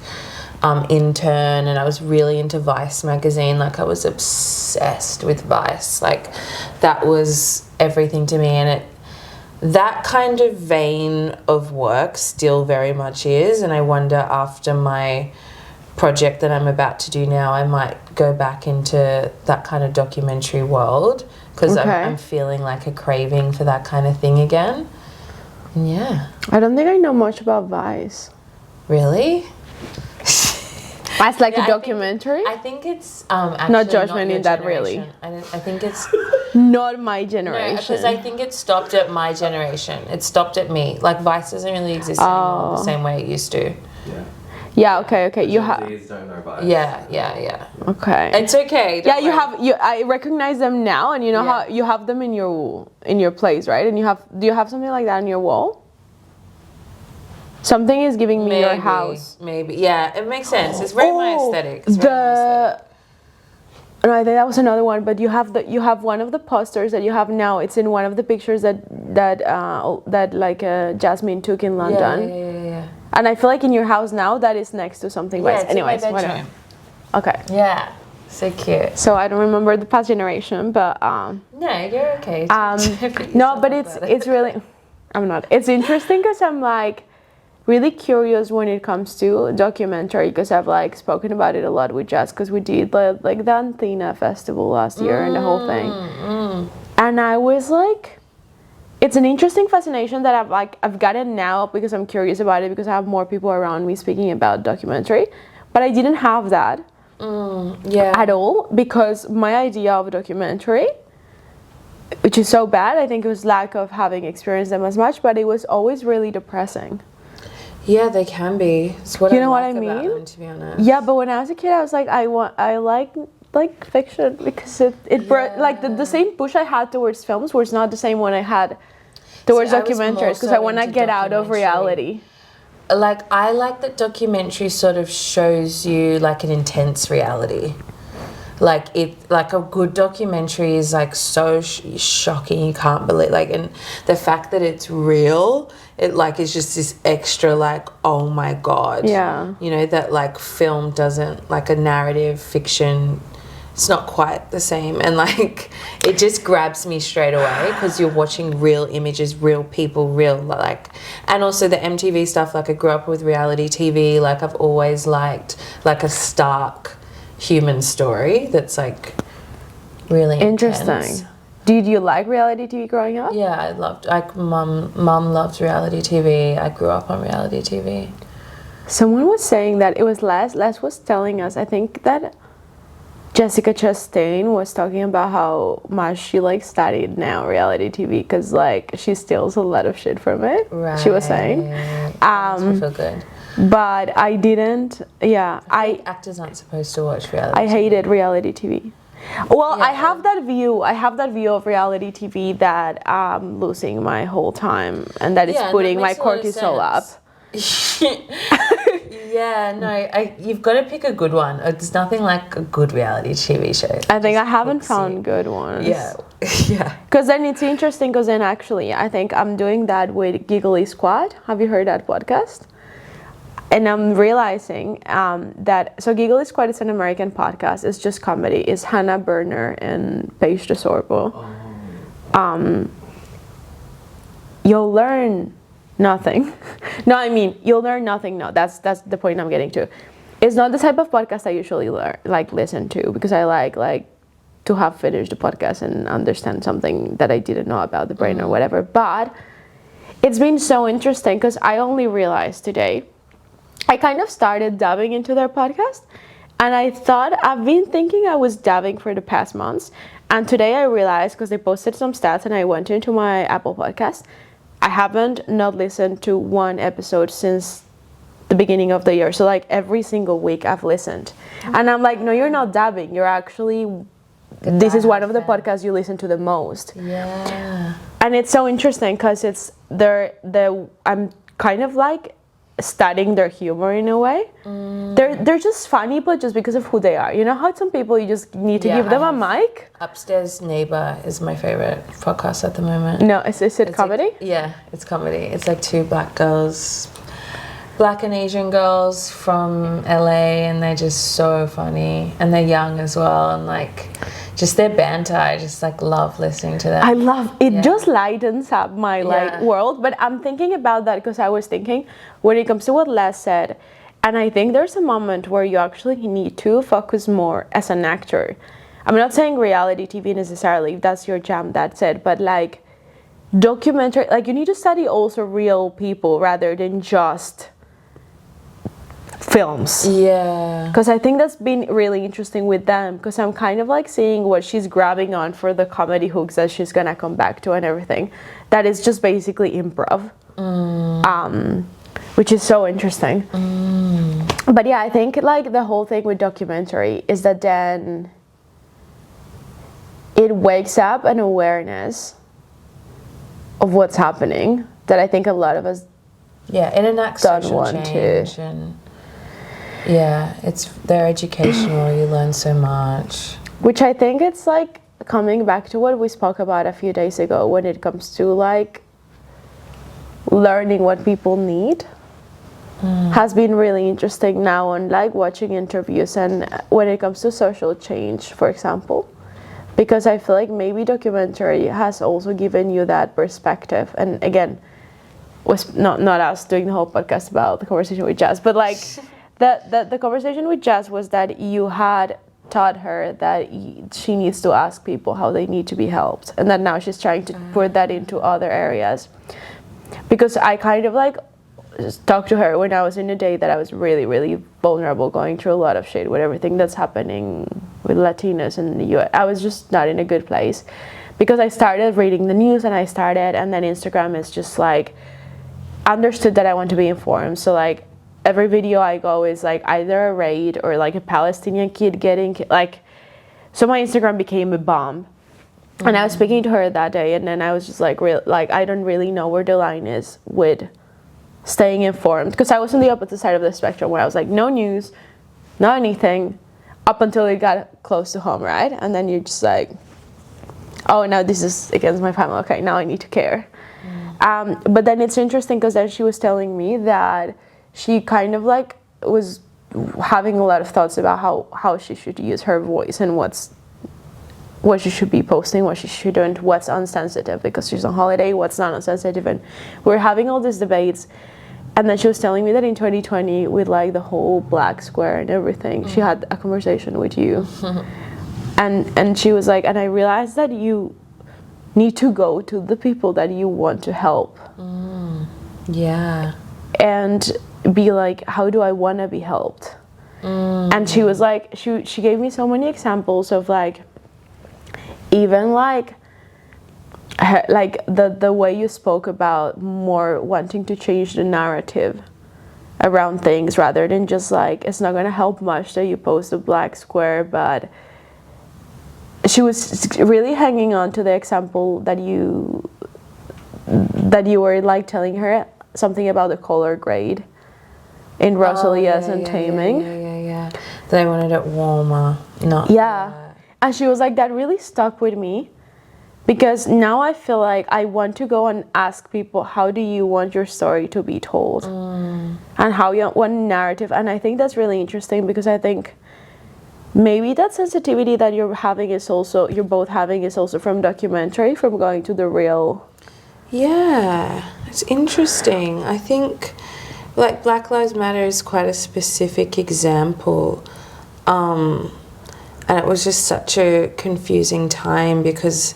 intern, and I was really into Vice magazine. Like I was obsessed with Vice. Like that was everything to me, and that kind of vein of work still very much is. And I wonder after my project that I'm about to do now, I might go back into that kind of documentary world, because I'm feeling like a craving for that kind of thing again. And I don't think I know much about Vice. Really? As like a documentary? I think it's actually not judgment in that generation. really. I think it's not my generation. No, because I think it stopped at my generation. It stopped at me. Like Vice doesn't really exist anymore the same way it used to. Yeah. Yeah, okay. You have. Please don't know Vice. Yeah. Okay. It's okay. Yeah, I recognize them now, and you know how you have them in your place, right? And do you have something like that on your wall? Something is giving me your house. Maybe. Yeah, it makes sense. It's very my aesthetic. It's very my aesthetic. No, I think that was another one, but you have one of the posters that you have now. It's in one of the pictures that like Jasmine took in London. Yeah. And I feel like in your house now that is next to something. Yeah, it's anyways, in my bedroom. whatever. Okay. Yeah. So cute. So I don't remember the past generation, but no, you're okay. No, but it's really I'm not. It's interesting because I'm like really curious when it comes to documentary, because I've like spoken about it a lot with Jess, because we did like the Anthena festival last year and the whole thing. And I was like, it's an interesting fascination that I've gotten now because I'm curious about it, because I have more people around me speaking about documentary, but I didn't have that at all, because my idea of a documentary, which is so bad, I think it was lack of having experienced them as much, but it was always really depressing. Yeah, they can be. It's what you know I what I mean? about them, to be honest. Yeah, but when I was a kid, I was like, I like fiction, because it brought like the same push I had towards films was not the same one I had towards documentaries, because I want to get out of reality. Like I like that documentary sort of shows you like an intense reality. like a good documentary is like so shocking, you can't believe, like, and the fact that it's real, it like is just this extra like, oh my god, Yeah. you know, that like film doesn't, like a narrative fiction, it's not quite the same. And like it just grabs me straight away because you're watching real images, real people, real like, and also the MTV stuff. Like I grew up with reality TV. Like I've always liked like a stark human story that's like really Interesting. intense. Did you like reality TV growing up? Yeah, I loved, like mum loved reality TV. I grew up on reality TV. Someone was saying that it was Les was telling us, I think that Jessica Chastain was talking about how much she like studied now reality TV because like she steals a lot of shit from it. Right. She was saying. That makes me feel good. But I didn't. Yeah, Actors aren't supposed to watch reality I TV. hated reality TV. Well, Yeah. I have that view. I have that view of reality TV that I'm losing my whole time, and that is Yeah, and putting that my makes a lot of cortisol up. sense. Yeah, no, you've got to pick a good one. There's nothing like a good reality TV show. I think I Just haven't hooks found you. good ones. Yeah, yeah. Because then it's interesting. Because then actually, I think I'm doing that with Giggly Squad. Have you heard that podcast? And I'm realizing that so Giggly Squad is an American podcast. It's just comedy. It's Hannah Berner and Paige DeSorbo. You'll learn nothing. No, I mean you'll learn nothing. No, that's the point I'm getting to. It's not the type of podcast I usually listen to because I like to have finished the podcast and understand something that I didn't know about the brain or whatever. But it's been so interesting because I only realized today. I kind of started diving into their podcast, and I thought I've been thinking I was diving for the past months, and today I realized because they posted some stats and I went into my Apple podcast, I haven't not listened to one episode since the beginning of the year. So like every single week I've listened, and I'm like, no, you're not dabbing. You're actually. This is one of the podcasts you listen to the most. Yeah. And it's so interesting because it's I'm kind of like studying their humor in a way. They're just funny, but just because of who they are. You know how some people you just need to give them a mic? Upstairs Neighbor is my favorite podcast at the moment. No, is it comedy? Yeah, it's comedy. It's like two black girls, black and Asian girls from LA, and they're just so funny, and they're young as well, and like just their banter, I just like love listening to that. I love it. Just lightens up my like world. But I'm thinking about that because I was thinking when it comes to what Les said, and I think there's a moment where you actually need to focus more as an actor. I'm not saying reality TV necessarily, if that's your jam, that's it, but like documentary, like you need to study also real people rather than just films. Yeah. Because I think that's been really interesting with them, because I'm kind of like seeing what she's grabbing on for the comedy hooks that she's gonna come back to and everything. That is just basically improv. Which is so interesting. But yeah, I think like the whole thing with documentary is that then it wakes up an awareness of what's happening that I think a lot of us it enacts don't social want change to. and they're educational. You learn so much. Which I think it's like coming back to what we spoke about a few days ago when it comes to like learning what people need. Has been really interesting now on like watching interviews and when it comes to social change, for example, because I feel like maybe documentary has also given you that perspective. And again, was not us doing the whole podcast about the conversation with Jazz, but like the conversation with Jazz was that you had taught her that she needs to ask people how they need to be helped, and that now she's trying to put that into other areas. Because I kind of like talked to her when I was in a day that I was really, really vulnerable, going through a lot of shit with everything that's happening with Latinos in the US. I was just not in a good place because I started reading the news and then Instagram is just like, understood that I want to be informed. So like every video I go is like either a raid or like a Palestinian kid getting like, so my Instagram became a bomb. And I was speaking to her that day and then I was just like, I don't really know where the line is with staying informed, because I was on the opposite side of the spectrum where I was like, no news, not anything, up until it got close to home, right? And then you're just like, oh, now this is against my family. Okay, now I need to care. But then it's interesting because then she was telling me that she kind of like was having a lot of thoughts about how she should use her voice and what she should be posting, what she shouldn't, what's unsensitive because she's on holiday, what's not unsensitive. And we're having all these debates. And then she was telling me that in 2020, with like the whole black square and everything, she had a conversation with you. And she was like, and I realized that you need to go to the people that you want to help. Yeah. And be like, how do I want to be helped? And she was like, she gave me so many examples of like, even like the way you spoke about more wanting to change the narrative around things rather than just like, it's not going to help much that you post a black square, but she was really hanging on to the example that you were like telling her something about the color grade in Rosalia's and Taming. Yeah. They wanted it warmer, not. Yeah. And she was like, that really stuck with me because now I feel like I want to go and ask people, how do you want your story to be told? And how you want narrative. And I think that's really interesting because I think maybe that sensitivity that you're both having is also from documentary, from going to the real. Yeah, it's interesting. I think like Black Lives Matter is quite a specific example. And it was just such a confusing time because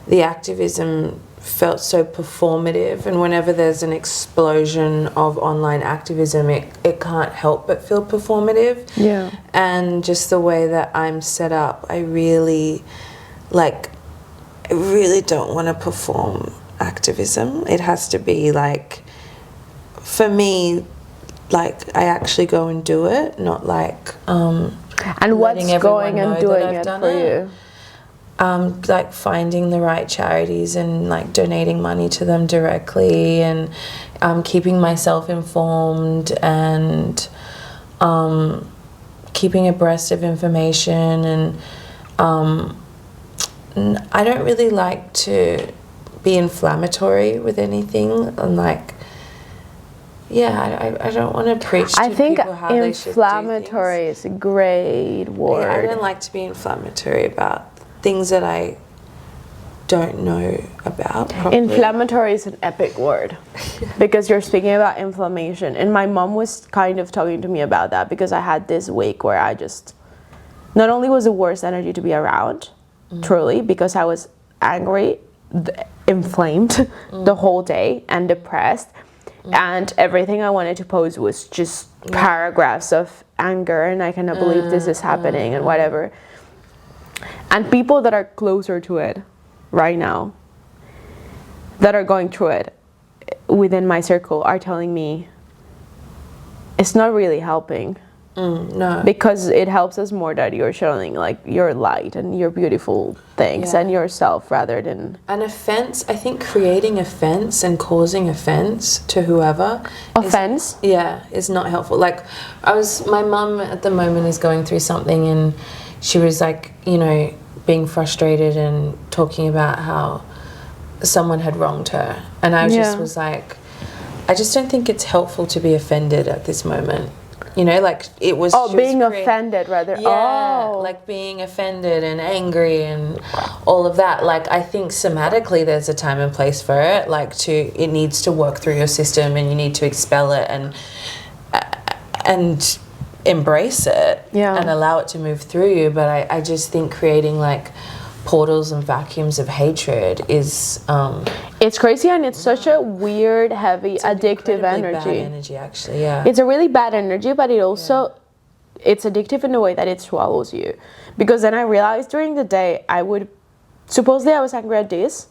the activism felt so performative, and whenever there's an explosion of online activism, it can't help but feel performative. Yeah. And just the way that I'm set up, I really don't want to perform activism. It has to be like, for me, like I actually go and do it, not like and what's going and doing it for you? Like finding the right charities and like donating money to them directly, and keeping myself informed and keeping abreast of information. And I don't really like to be inflammatory with anything, and like, yeah, I don't want to preach to people how they should do things. Inflammatory is a great word. Yeah, I don't like to be inflammatory about things that I don't know about properly. Inflammatory is an epic word because you're speaking about inflammation. And my mom was kind of talking to me about that because I had this week where I just, not only was the worst energy to be around, truly, because I was angry, inflamed the whole day and depressed. And everything I wanted to post was just paragraphs of anger and I cannot believe this is happening and whatever. And people that are closer to it right now, that are going through it within my circle, are telling me it's not really helping. No. Because it helps us more that you're showing like your light and your beautiful things and yourself rather than an offense. I think creating offense and causing offense to whoever is not helpful. Like my mum at the moment is going through something, and she was like, you know, being frustrated and talking about how someone had wronged her, and I just was like, I just don't think it's helpful to be offended at this moment. You know, like it was. Oh, being offended rather. Yeah, like being offended and angry and all of that. Like I think somatically there's a time and place for it. Like it needs to work through your system, and you need to expel it and embrace it and allow it to move through you. But I just think creating like portals and vacuums of hatred is it's crazy, and it's such a weird, heavy, addictive energy. Bad energy, actually. Yeah, it's a really bad energy, but it also it's addictive in the way that it swallows you. Because then I realized during the day I was angry at this,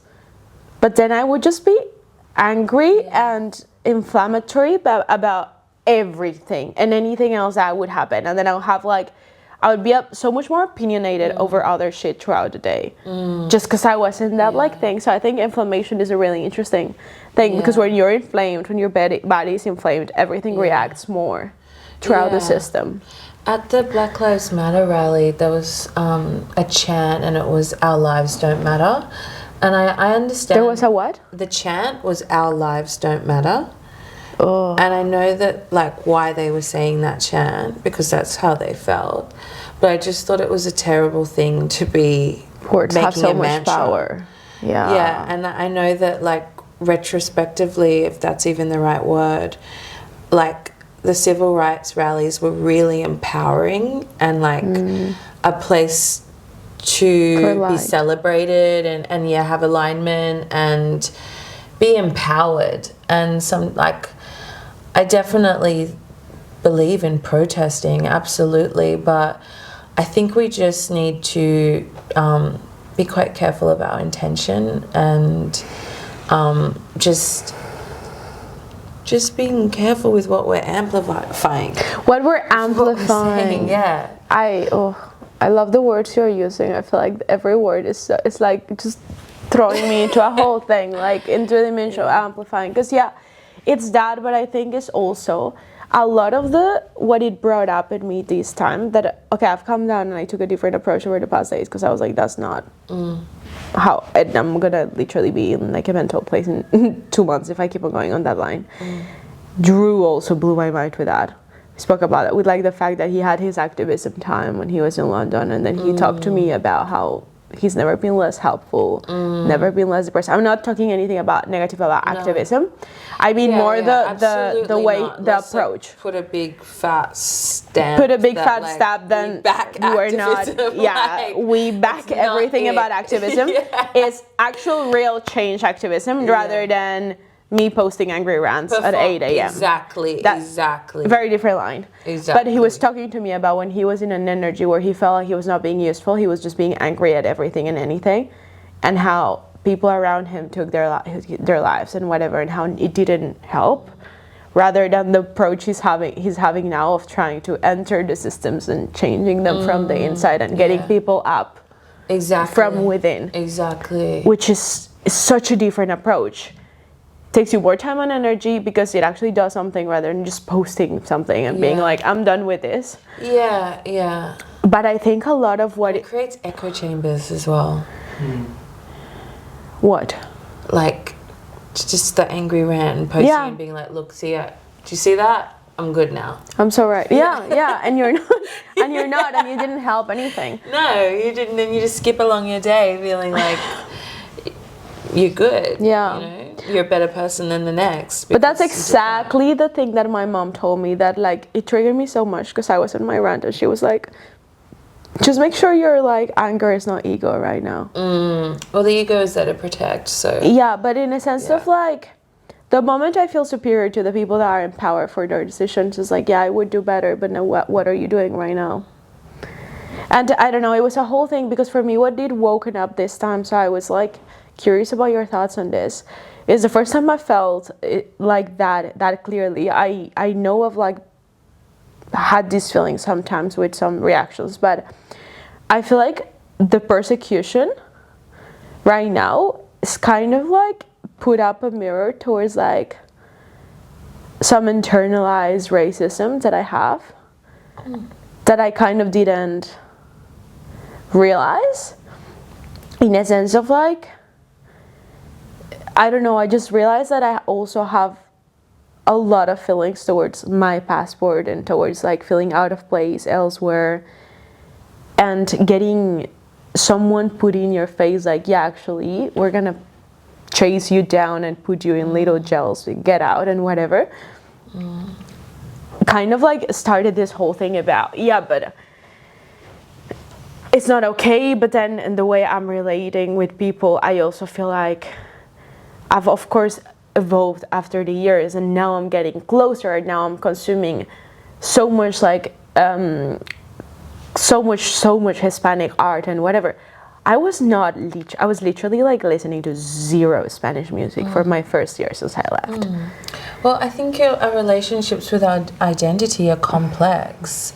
but then I would just be angry and inflammatory about everything and anything else that would happen, and then I would be so much more opinionated over other shit throughout the day, just because I wasn't that thing. So I think inflammation is a really interesting thing because when you're inflamed, when your body is inflamed, everything reacts more throughout the system. At the Black Lives Matter rally, there was a chant, and it was "Our lives don't matter," and I understand. There was a what? The chant was "Our lives don't matter," Oh. and I know that like why they were saying that chant, because that's how they felt. But I just thought it was a terrible thing to be Words making have so a much mantra. power. Yeah. Yeah, and I know that like retrospectively, if that's even the right word, like the civil rights rallies were really empowering and like a place to be celebrated and yeah, have alignment and be empowered. And some like, I definitely believe in protesting, absolutely, but I think we just need to be quite careful of our intention and just being careful with what we're amplifying. What we're amplifying. Yeah. I love the words you're using. I feel like every word is it's like just throwing me into a whole thing, like interdimensional amplifying. Because yeah, it's that, but I think it's also a lot of what it brought up in me this time that, okay, I've come down and I took a different approach over the past days because I was like, that's not how, and I'm gonna literally be in like a mental place in 2 months if I keep on going on that line. Drew also blew my mind with that. We spoke about it with like the fact that he had his activism time when he was in London, and then he talked to me about how he's never been less helpful, never been less depressed. I'm not talking anything about negative about activism. I mean more the way, the approach. Put a big fat stamp. Then you are not. Yeah, we back everything about activism. It's actual real change activism rather than me posting angry rants at 8 a.m. Exactly. Very different line. Exactly. But he was talking to me about when he was in an energy where he felt like he was not being useful, he was just being angry at everything and anything, and how people around him took their lives and whatever, and how it didn't help, rather than the approach he's having now of trying to enter the systems and changing them from the inside and getting people up from within. Exactly. Which is such a different approach. Takes you more time and energy because it actually does something rather than just posting something and being like, I'm done with this. Yeah. But I think a lot of what it creates echo chambers as well. What? Like just the angry rant and posting and being like, look, do you see that? I'm good now. I'm so right. Yeah. And you're not, and you didn't help anything. No, you didn't, and you just skip along your day feeling like you're good. Yeah. You know? You're a better person than the next. But that's exactly the thing that my mom told me, that like it triggered me so much because I was in my rant and she was like, just make sure your like anger is not ego right now. Well, the ego is there to protect, so yeah, but in a sense of like the moment I feel superior to the people that are in power for their decisions is like, yeah, I would do better, but now what are you doing right now? And I don't know, it was a whole thing because for me what did woken up this time, so I was like curious about your thoughts on this. It's the first time I felt it like that clearly. I know of like had these feelings sometimes with some reactions, but I feel like the persecution right now is kind of like put up a mirror towards like some internalized racism that I have that I kind of didn't realize, in a sense of like, I don't know, I just realized that I also have a lot of feelings towards my passport and towards like feeling out of place elsewhere, and getting someone put in your face like, yeah, actually we're gonna chase you down and put you in little jails, get out and whatever. Kind of like started this whole thing about, yeah, but it's not okay. But then in the way I'm relating with people, I also feel like I've of course evolved after the years, and now I'm getting closer, and now I'm consuming so much like so much Hispanic art and whatever. I was literally like listening to zero Spanish music for my first year since I left. Well, I think our relationships with our identity are complex,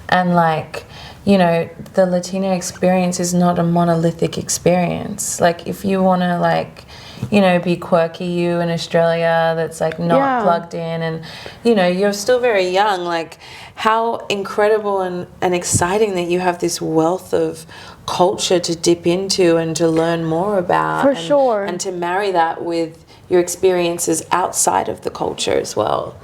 and like, you know, the Latina experience is not a monolithic experience. Like if you want to like you know, be quirky you in Australia that's like not plugged in, and you know, you're still very young. Like, how incredible and exciting that you have this wealth of culture to dip into and to learn more about. For sure. And to marry that with your experiences outside of the culture as well.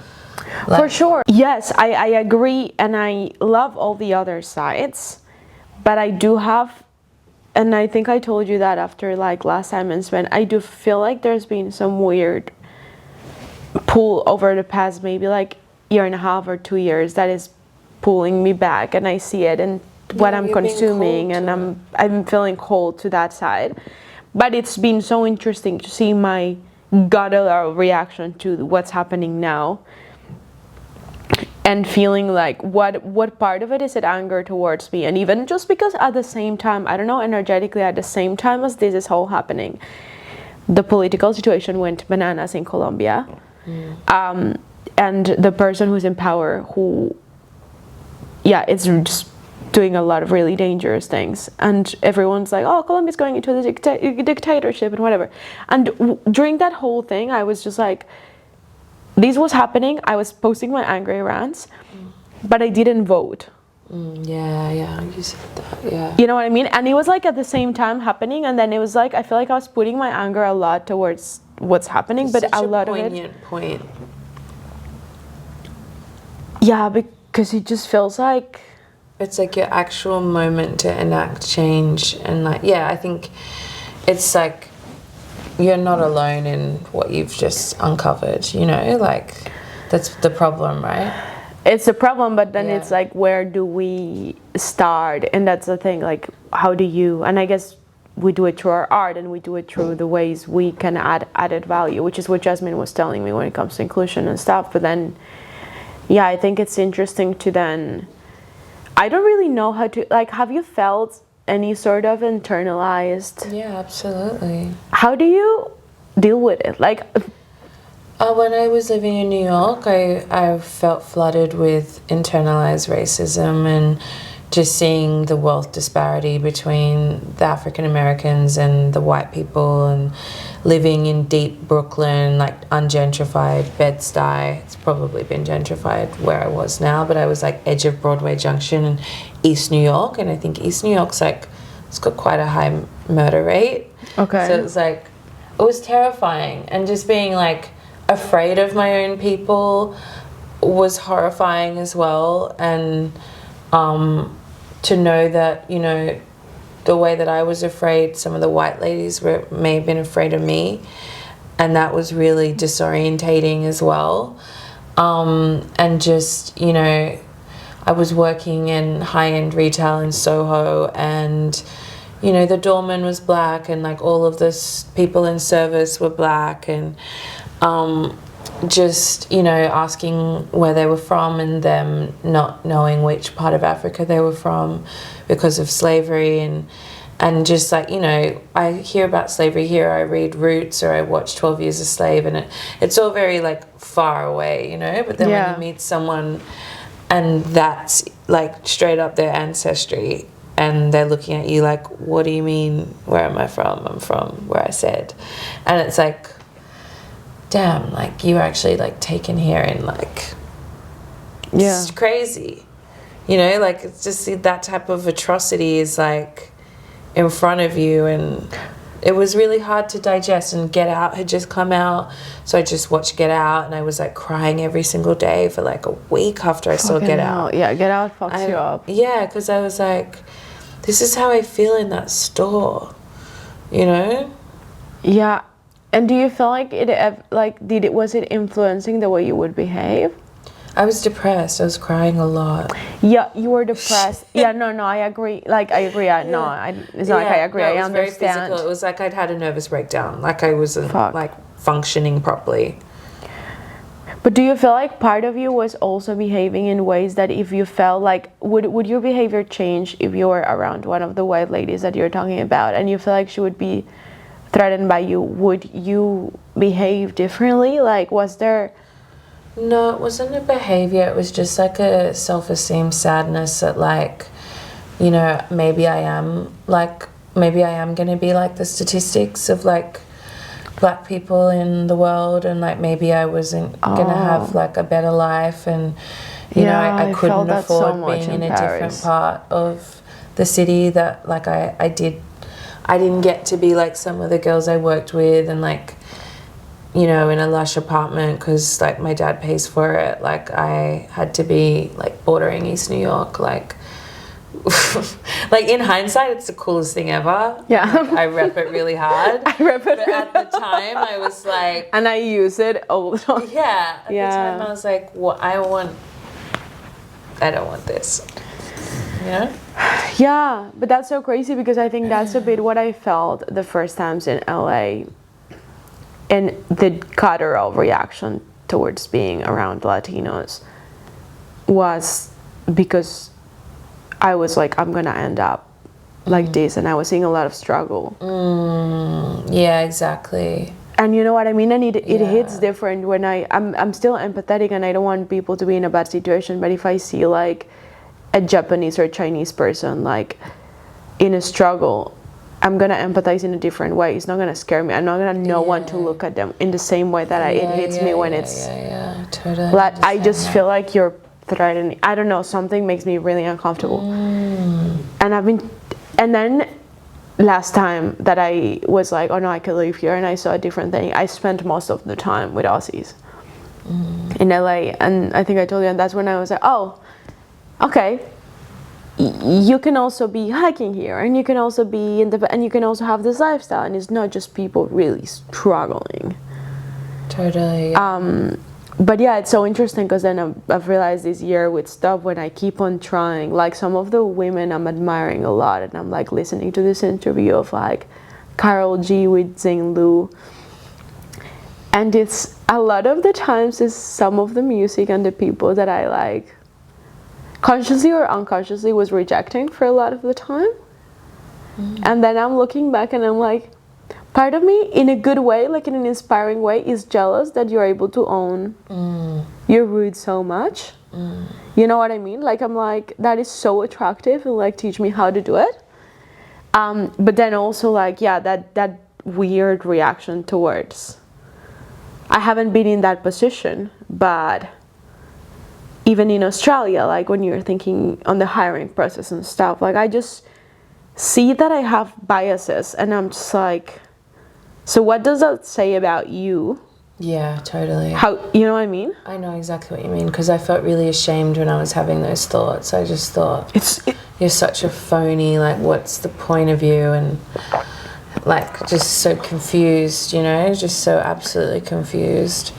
Like, for sure. Yes, I agree, and I love all the other sides, but I do have, and I think I told you that after like last time in Spain, I do feel like there's been some weird pull over the past maybe like year and a half or 2 years that is pulling me back, and I see it in what I'm consuming, and I'm feeling cold to that side. But it's been so interesting to see my gut reaction to what's happening now, and feeling like what part of it is it anger towards me, and even just because at the same time, I don't know, energetically at the same time as this is all happening, the political situation went bananas in Colombia. And the person who's in power, who it's just doing a lot of really dangerous things, and everyone's like, oh, Colombia's going into the dictatorship and whatever. And during that whole thing, I was just like, this was happening, I was posting my angry rants, but I didn't vote. Yeah, you said that, yeah. You know what I mean? And it was like at the same time happening, and then it was like, I feel like I was putting my anger a lot towards what's happening, It's but such a lot of it. poignant point. Yeah, because it just feels like... It's like your actual moment to enact change, and like, yeah, I think it's like you're not alone in what you've just uncovered, you know, like that's the problem, right? It's a problem, but then it's like, where do we start? And that's the thing, like, how do you, and I guess we do it through our art, and we do it through the ways we can add added value, which is what Jasmine was telling me when it comes to inclusion and stuff. But then, yeah, I think it's interesting to then, I don't really know how to, like, have you felt any sort of internalized? Yeah, absolutely. How do you deal with it? Like, when I was living in New York, I felt flooded with internalized racism, and just seeing the wealth disparity between the African Americans and the white people, and living in deep Brooklyn, like ungentrified Bed-Stuy. It's probably been gentrified where I was now, but I was like edge of Broadway Junction in East New York, and I think East New York's like, it's got quite a high murder rate. okay. So it was like, it was terrifying, and just being like afraid of my own people was horrifying as well. And to know that, you know, the way that I was afraid, some of the white ladies may have been afraid of me, and that was really disorientating as well. And just, you know, I was working in high-end retail in Soho, and you know, the doorman was black, and like all of the people in service were black, and just, you know, asking where they were from, and them not knowing which part of Africa they were from because of slavery, and just like, you know, I hear about slavery here, I read Roots, or I watch 12 Years a Slave, and it's all very like far away, you know, but then when you meet someone and that's like straight up their ancestry, and they're looking at you like, what do you mean, where am I from? I'm from where I said. And it's like, damn, like you actually like taken here, and like, it's crazy, you know, like it's just that type of atrocity is like in front of you. And it was really hard to digest, and Get Out had just come out, so I just watched Get Out, and I was like crying every single day for like a week after I saw Get Out. Yeah, Get Out fucks you up. Yeah, because I was like, this is how I feel in that store, you know? Yeah. And do you feel like was it influencing the way you would behave? I was depressed. I was crying a lot. Yeah, you were depressed. No, I agree. Like, I agree. It's not like I agree. I understand. It was very physical. It was like I'd had a nervous breakdown. Like I wasn't like functioning properly. But do you feel like part of you was also behaving in ways that if you felt like, would your behavior change if you were around one of the white ladies that you're talking about, and you feel like she would be threatened by you? Would you behave differently? Like, was there... No, it wasn't a behavior. It was just like a self-esteem sadness that, like, you know, maybe I am going to be like the statistics of like black people in the world, and like maybe I wasn't gonna have like a better life, and you know, I couldn't afford being in a different part of the city that like I didn't get to be like some of the girls I worked with, and like, you know, in a lush apartment because like my dad pays for it. Like I had to be like bordering East New York, like like in hindsight it's the coolest thing ever. Yeah. Like, I rep it really hard. I rep it. But at the time I was like, and I use it all the time. yeah, at the time I was like, well, I don't want this, you know? Yeah, but that's so crazy because I think that's a bit what I felt the first times in LA, and the guttural reaction towards being around Latinos was because I was like, I'm gonna end up like this, and I was seeing a lot of struggle. Yeah, exactly. And you know what I mean? And it hits different when I'm still empathetic, and I don't want people to be in a bad situation, but if I see like a Japanese or Chinese person like in a struggle, I'm gonna empathize in a different way. It's not gonna scare me. I'm not gonna want to look at them in the same way that it hits me when it's totally. like I just feel like you're threatening. I don't know, something makes me really uncomfortable. And then last time that I was like, oh no, I could live here, and I saw a different thing, I spent most of the time with Aussies in LA, and I think I told you, and that's when I was like, oh, okay, you can also be hiking here, and you can also be and you can also have this lifestyle, and it's not just people really struggling. Totally. But yeah, it's so interesting because then I've realized this year with stuff, when I keep on trying, like some of the women I'm admiring a lot, and I'm like listening to this interview of like Carol G with Zing Lu, and it's a lot of the times is some of the music and the people that I like consciously or unconsciously was rejecting for a lot of the time. And then I'm looking back and I'm like, part of me in a good way, like in an inspiring way, is jealous that you're able to own your roots so much. You know what I mean? Like I'm like, that is so attractive, and like teach me how to do it. But then also like, yeah, that weird reaction towards, I haven't been in that position, but even in Australia, like when you're thinking on the hiring process and stuff, like I just see that I have biases, and I'm just like, so what does that say about you? Yeah, totally. How, you know what I mean? I know exactly what you mean, because I felt really ashamed when I was having those thoughts. I just thought, you're such a phony, like what's the point of you? And like just so confused, you know, just so absolutely confused.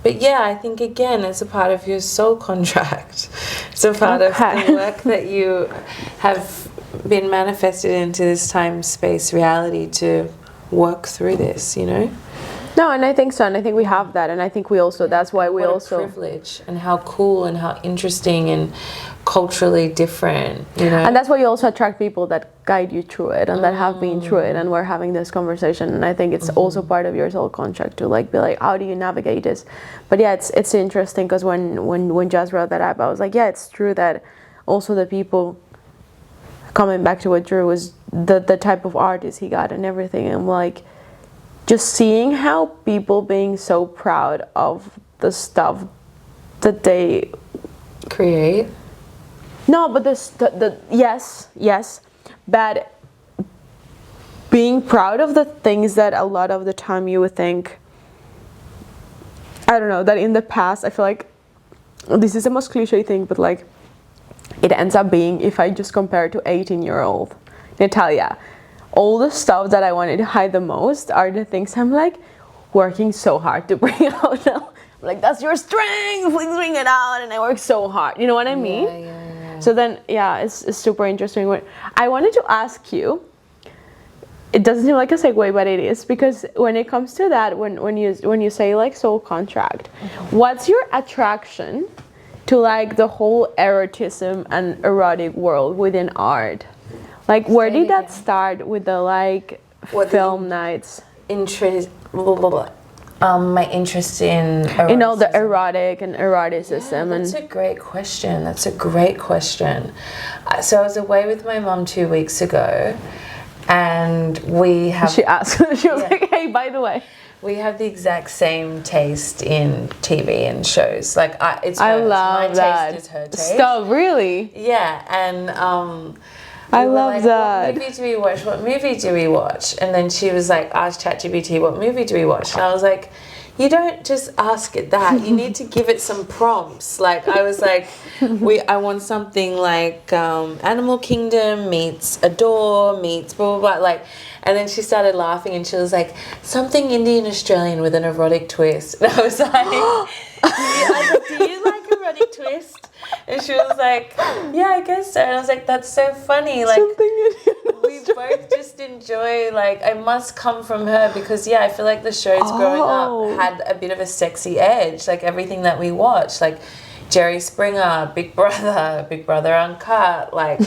But yeah, I think again, it's a part of your soul contract. It's a part of the work that you have been manifested into this time, space, reality to work through this, you know? No, and I think so, and I think we have that, and I think we also, that's why we also... What a privilege, and how cool and how interesting and culturally different, you know? And that's why you also attract people that guide you through it, and that have been through it, and we're having this conversation, and I think it's also part of your soul contract to like be like, how do you navigate this? But yeah, it's interesting, because when Jazz brought that up, I was like, yeah, it's true that also the people, coming back to what Drew was, the type of artist he got and everything, and like, just seeing how people being so proud of the stuff that they create. No, but yes, but being proud of the things that a lot of the time you would think, I don't know, that in the past, I feel like this is the most cliche thing, but like it ends up being, if I just compare to 18-year-old Natalia, all the stuff that I wanted to hide the most are the things I'm like working so hard to bring out now. I'm like, that's your strength, please bring it out, and I work so hard. You know what I mean? Yeah. So then, yeah, it's super interesting. I wanted to ask you, it doesn't seem like a segue, but it is, because when it comes to that, when you say like soul contract, what's your attraction to like the whole erotism and erotic world within art? Like, where did that start with the like film nights? Interest, my interest in eroticism. You know, the erotic and eroticism. That's a great question. That's a great question. So I was away with my mum 2 weeks ago, And we have... She asked, she was like, hey, by the way. We have the exact same taste in TV and shows. Like, it's hers. I love My that. taste is her taste. Stop, really? Yeah, and I we were love like, that. What movie do we watch? What movie do we watch? And then she was like, ask ChatGPT, what movie do we watch? And I was like, you don't just ask it that. You need to give it some prompts. Like, I was like, I want something like Animal Kingdom meets Adore meets blah, blah, blah. Like, and then she started laughing and she was like, something Indian Australian with an erotic twist. And I was like, do you like erotic twist? And she was like, yeah, I guess so. And I was like, that's so funny. Like, we both just enjoy, like, I must come from her because, yeah, I feel like the shows growing up had a bit of a sexy edge. Like, everything that we watched, like Jerry Springer, Big Brother Uncut, like,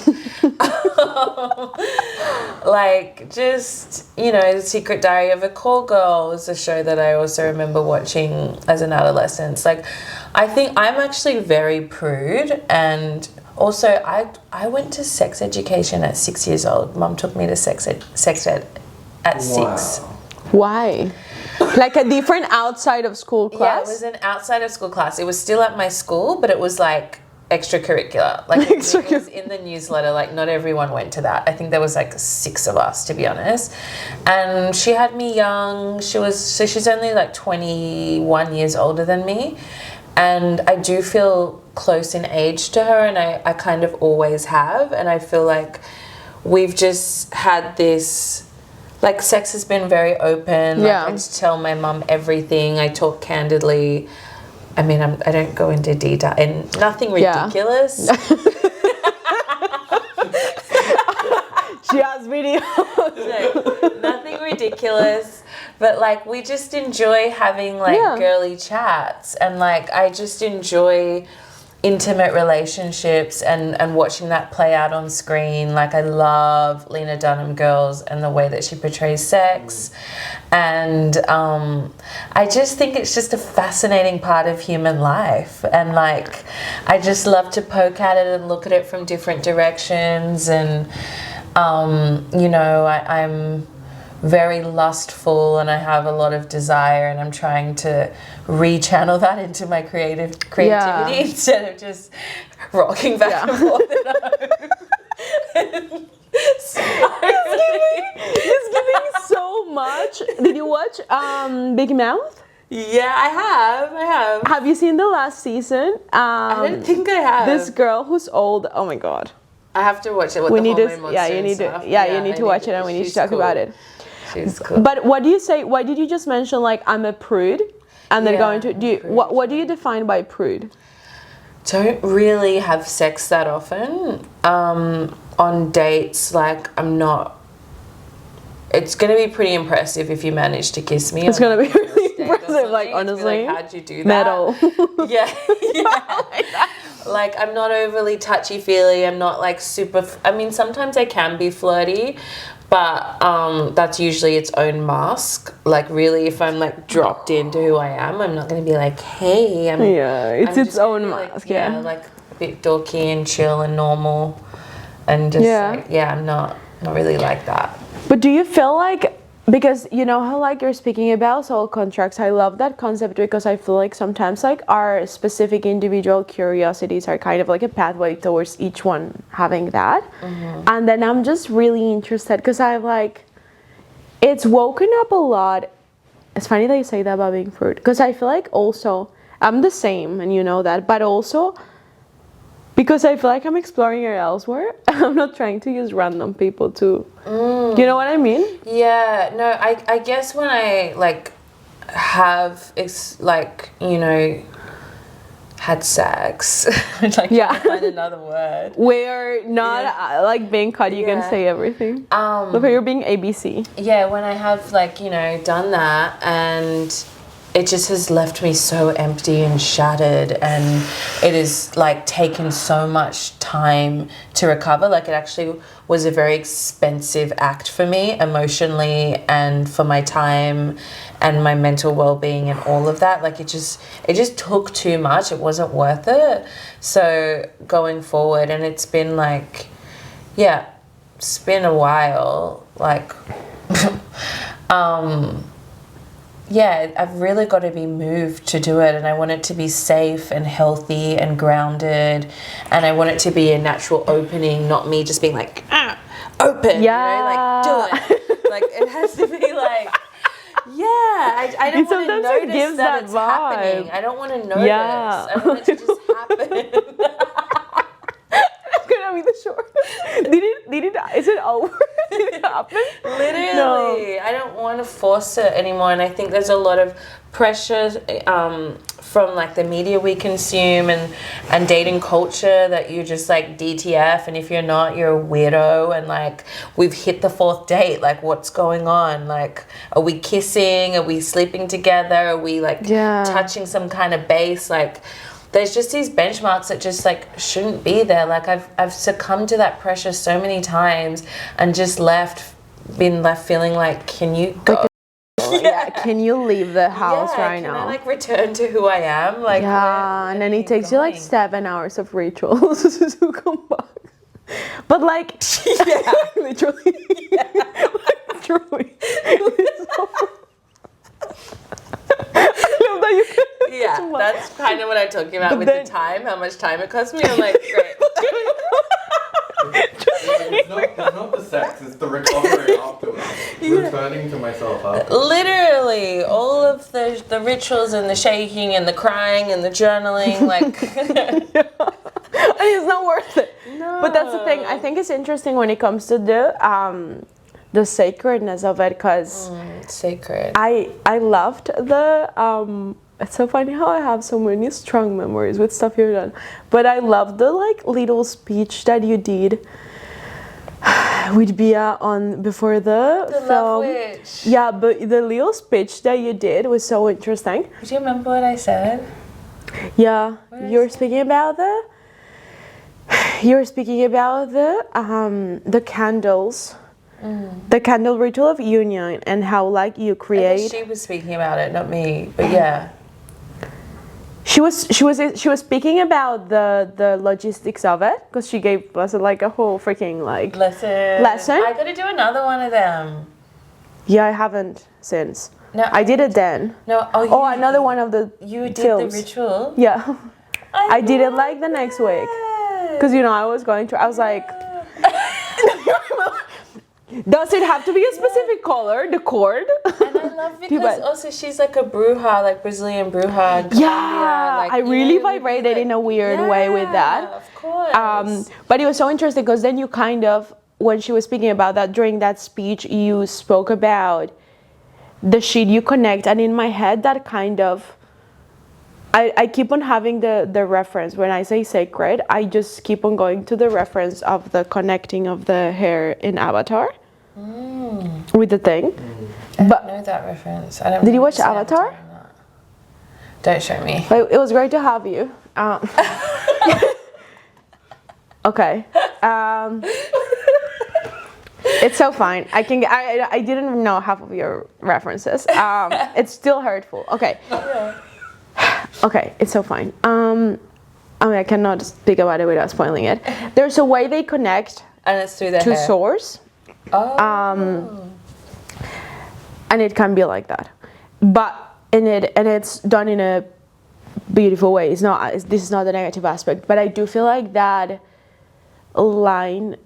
like, just, you know, The Secret Diary of a Call Girl was a show that I also remember watching as an adolescent. Like, I think I'm actually very prude, and also I went to sex education at 6 years old. Mum took me to sex ed at 6. Why? Like a different outside of school class? Yeah, it was an outside of school class. It was still at my school, but it was like extracurricular. Like it was in the newsletter. Like not everyone went to that. I think there was like 6 of us, to be honest. And she had me young. She's only like 21 years older than me. And I do feel close in age to her, and I kind of always have. And I feel like we've just had this, like, sex has been very open. Yeah. Like, I just tell my mum everything. I talk candidly. I mean, I don't go into detail and nothing ridiculous. Yeah. She has videos. No, nothing ridiculous. But, like, we just enjoy having, like, girly chats. And, like, I just enjoy intimate relationships and watching that play out on screen. Like, I love Lena Dunham Girls and the way that she portrays sex. And I just think it's just a fascinating part of human life. And, like, I just love to poke at it and look at it from different directions. And, you know, I'm very lustful and I have a lot of desire, and I'm trying to rechannel that into my creativity instead of just rocking back and forth at home. It's giving so much. Did you watch Big Mouth? Yeah, I have. Have you seen the last season? I don't think I have. This girl who's old. Oh my god. I have to watch it. You need to watch it, and we need to talk about it. She's cool. But what do you say? Why did you just mention, like, I'm a prude, and then going to what do you define by prude? Don't really have sex that often. On dates, like, I'm not. It's gonna be pretty impressive if you manage to kiss me. It's gonna be really impressive, like, honestly. Like, how'd you do that? Medal. Yeah. Like, I'm not overly touchy-feely. I'm not, like, super... I mean, sometimes I can be flirty, but that's usually its own mask. Like, really, if I'm, like, dropped into who I am, I'm not going to be like, hey. It's its own mask, yeah. Like, a bit dorky and chill and normal. And just, I'm not really like that. But do you feel like... Because you know how, like, you're speaking about soul contracts, I love that concept because I feel like sometimes, like, our specific individual curiosities are kind of like a pathway towards each one having that. Mm-hmm. And then I'm just really interested because I've, like, it's woken up a lot. It's funny that you say that about being fruit, because I feel like also I'm the same, and you know that, but also because I feel like I'm exploring it elsewhere. I'm not trying to use random people to... You know what I mean? Yeah, no, I guess when I, like, have, like, you know, had sex, like, trying to find another word. We're not, like, being cut, you can say everything. But you're being ABC. Yeah, when I have, like, you know, done that, and it just has left me so empty and shattered, and it has, like, taken so much time to recover. Like, it actually was a very expensive act for me emotionally and for my time and my mental well-being and all of that. Like, it just took too much. It wasn't worth it. So going forward, and it's been like, it's been a while, like, yeah, I've really got to be moved to do it, and I want it to be safe and healthy and grounded, and I want it to be a natural opening, not me just being like, open, yeah. you know, like, do it. Like, it has to be like, yeah, I don't want to notice that it's happening. I don't want to notice. Yeah. I want it to just happen. Gonna be the short. Is it over? Did it happen? Literally. No. I don't want to force it anymore, and I think there's a lot of pressure from like the media we consume and dating culture that you just like DTF, and if you're not, you're a weirdo, and like we've hit the 4th date, like what's going on? Like, are we kissing? Are we sleeping together? Are we like touching some kind of base? Like, there's just these benchmarks that just like shouldn't be there. Like I've succumbed to that pressure so many times and just been left feeling like, can you go? Yeah, can you leave the house right now? Can I like return to who I am? Like, and then it takes you like 7 hours of rituals to come back. But like, literally, like, truly. Yeah, that's kind of what I'm talking about with the time, how much time it cost me. I'm like, great. It's not the sex, it's the recovery afterwards. Returning to myself after. Literally, all of the rituals and the shaking and the crying and the journaling, like. It's not worth it. No. But that's the thing. I think it's interesting when it comes to the sacredness of it, because sacred. I loved the it's so funny how I have so many strong memories with stuff you've done, but I loved the like little speech that you did with Bia on before the film. Love Witch. Yeah, but the little speech that you did was so interesting. Do you remember what I said? Yeah, you were speaking about the candles. The candle ritual of union, and how like you create. I think she was speaking about it, not me, but yeah. She was speaking about the logistics of it, because she gave us like a whole freaking like lesson. I gotta do another one of them. Yeah, I haven't since. No, I did it then. No, another one of the You did films. the ritual? Yeah. I did it like the next week, because I was like. Does it have to be a specific color, the cord? And I love because also she's like a bruja, like Brazilian bruja. Yeah, like, I really vibrated in a weird way with that. Of course. But it was so interesting, because then you kind of, when she was speaking about that during that speech, you spoke about the shit you connect, and in my head that kind of, I keep on having the reference. When I say sacred, I just keep on going to the reference of the connecting of the hair in Avatar. With the thing. I don't know that reference. Did you watch Avatar? Don't show me. But it was great to have you. Okay. It's so fine. I didn't know half of your references. It's still hurtful. Okay. Okay, it's so fine. I cannot speak about it without spoiling it. There's a way they connect, and it's through the to hair. source. Oh. And it can be like that, but it's done in a beautiful way. This is not the negative aspect, but I do feel like that line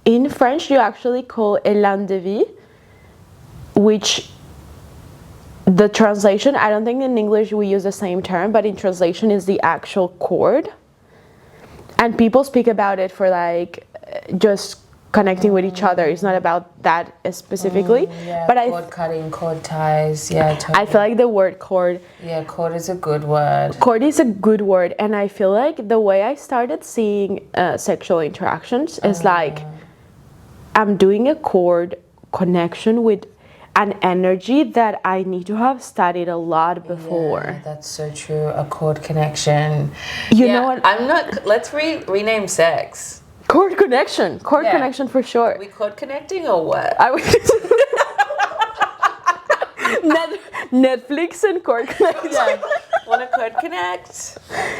in French you actually call élan de vie, which the translation, I don't think in English we use the same term, but in translation is the actual chord, and people speak about it for like just connecting with each other. It's not about that specifically. But cord cutting, cord ties. Yeah, totally. I feel like the word cord. Yeah, cord is a good word. Cord is a good word, and I feel like the way I started seeing sexual interactions is like I'm doing a cord connection with an energy that I need to have studied a lot before. Yeah, that's so true. A cord connection. You know what? I'm not. Let's rename sex. Cord connection connection for sure. Are we cord connecting or what? Netflix and cord connection. Yeah. Want to cord connect?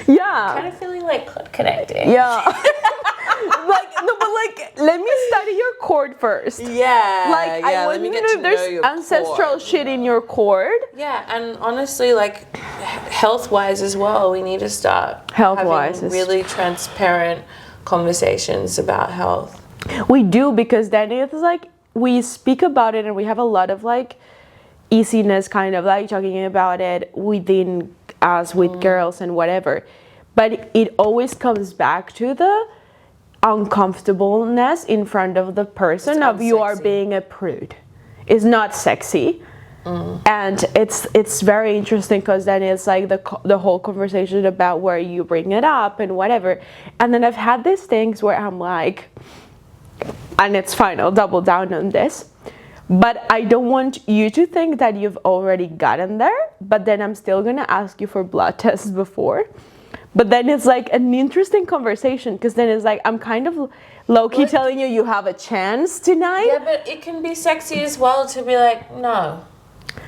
Yeah. Kind of feeling like cord connecting. Yeah. Like no, but like, let me study your cord first. Yeah. Like, I want to know if there's ancestral shit in your cord. Yeah, and honestly, like, health-wise as well, we need to start Health-wise having really transparent conversations about health. We do, because then it's like, we speak about it and we have a lot of like easiness kind of like talking about it within us with girls and whatever. But it always comes back to the uncomfortableness in front of the person of you are being a prude. It's not sexy. And it's very interesting, because then it's like the whole conversation about where you bring it up and whatever. And then I've had these things where I'm like, and it's fine, I'll double down on this, but I don't want you to think that you've already gotten there, but then I'm still gonna ask you for blood tests before. But then it's like an interesting conversation, because then it's like I'm kind of low-key telling you have a chance tonight. Yeah, but it can be sexy as well to be like, no.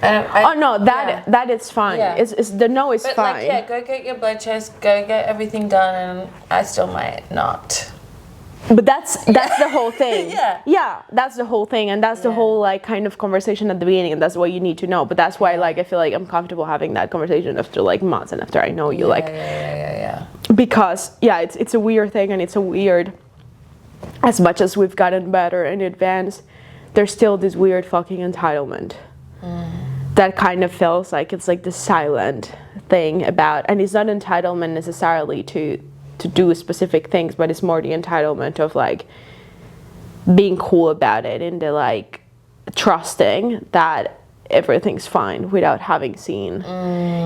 That is fine. Yeah. It's the no is but fine. Like, yeah, go get your blood test, go get everything done, and I still might not. But that's the whole thing. Yeah, that's the whole thing, and that's the whole like kind of conversation at the beginning, and that's what you need to know. But that's why like I feel like I'm comfortable having that conversation after like months and after I know you, yeah. Because it's a weird thing, and it's a weird, as much as we've gotten better in advance, there's still this weird fucking entitlement that kind of feels like it's like the silent thing about, and it's not entitlement necessarily to do specific things, but it's more the entitlement of like being cool about it and the like trusting that everything's fine without having seen.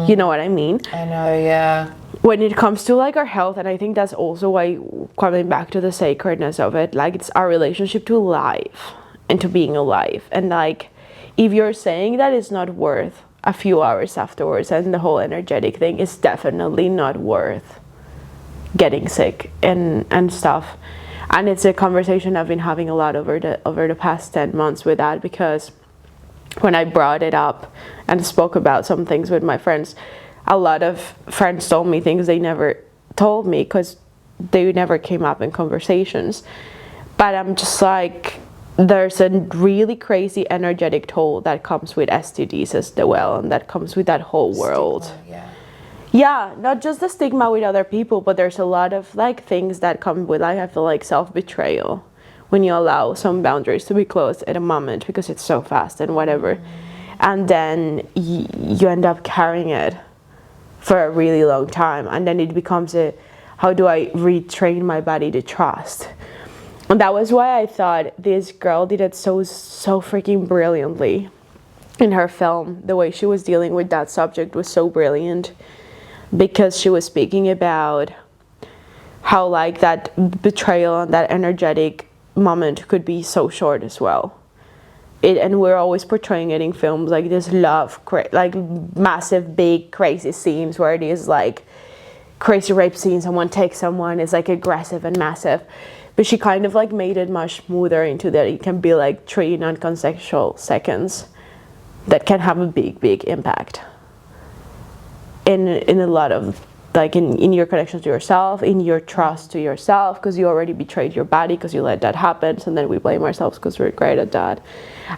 You know what I mean? I know, yeah. When it comes to like our health, and I think that's also why, coming back to the sacredness of it, like it's our relationship to life and to being alive. And like if you're saying that it's not worth a few hours afterwards, and the whole energetic thing is definitely not worth getting sick and stuff. And it's a conversation I've been having a lot over the past 10 months with that, because when I brought it up and spoke about some things with my friends, a lot of friends told me things they never told me because they never came up in conversations. But I'm just like, there's a really crazy energetic toll that comes with STDs as well, and that comes with that whole world. Yeah, not just the stigma with other people, but there's a lot of like things that come with, like, I feel like self-betrayal when you allow some boundaries to be closed at a moment because it's so fast and whatever. And then you end up carrying it for a really long time, and then it becomes how do I retrain my body to trust? And that was why I thought this girl did it so freaking brilliantly in her film. The way she was dealing with that subject was so brilliant, because she was speaking about how like that betrayal and that energetic moment could be so short as well. And we're always portraying it in films like this love, like massive, big, crazy scenes where it is like crazy rape scene, someone takes someone, it's like aggressive and massive. But she kind of like made it much smoother into that it can be like 3 non-consensual seconds that can have a big impact in a lot of like in your connection to yourself, in your trust to yourself, because you already betrayed your body because you let that happen, and then we blame ourselves because we're great at that.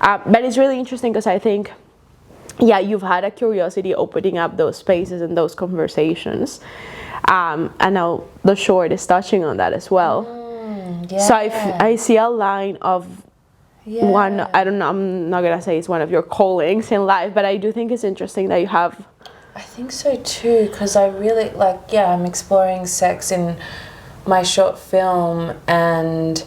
But it's really interesting because I think, you've had a curiosity opening up those spaces and those conversations, and now the short is touching on that as well. So I see a line of one, I don't know, I'm not gonna say it's one of your callings in life, but I do think it's interesting that you have. I think so too, because I really I'm exploring sex in my short film, and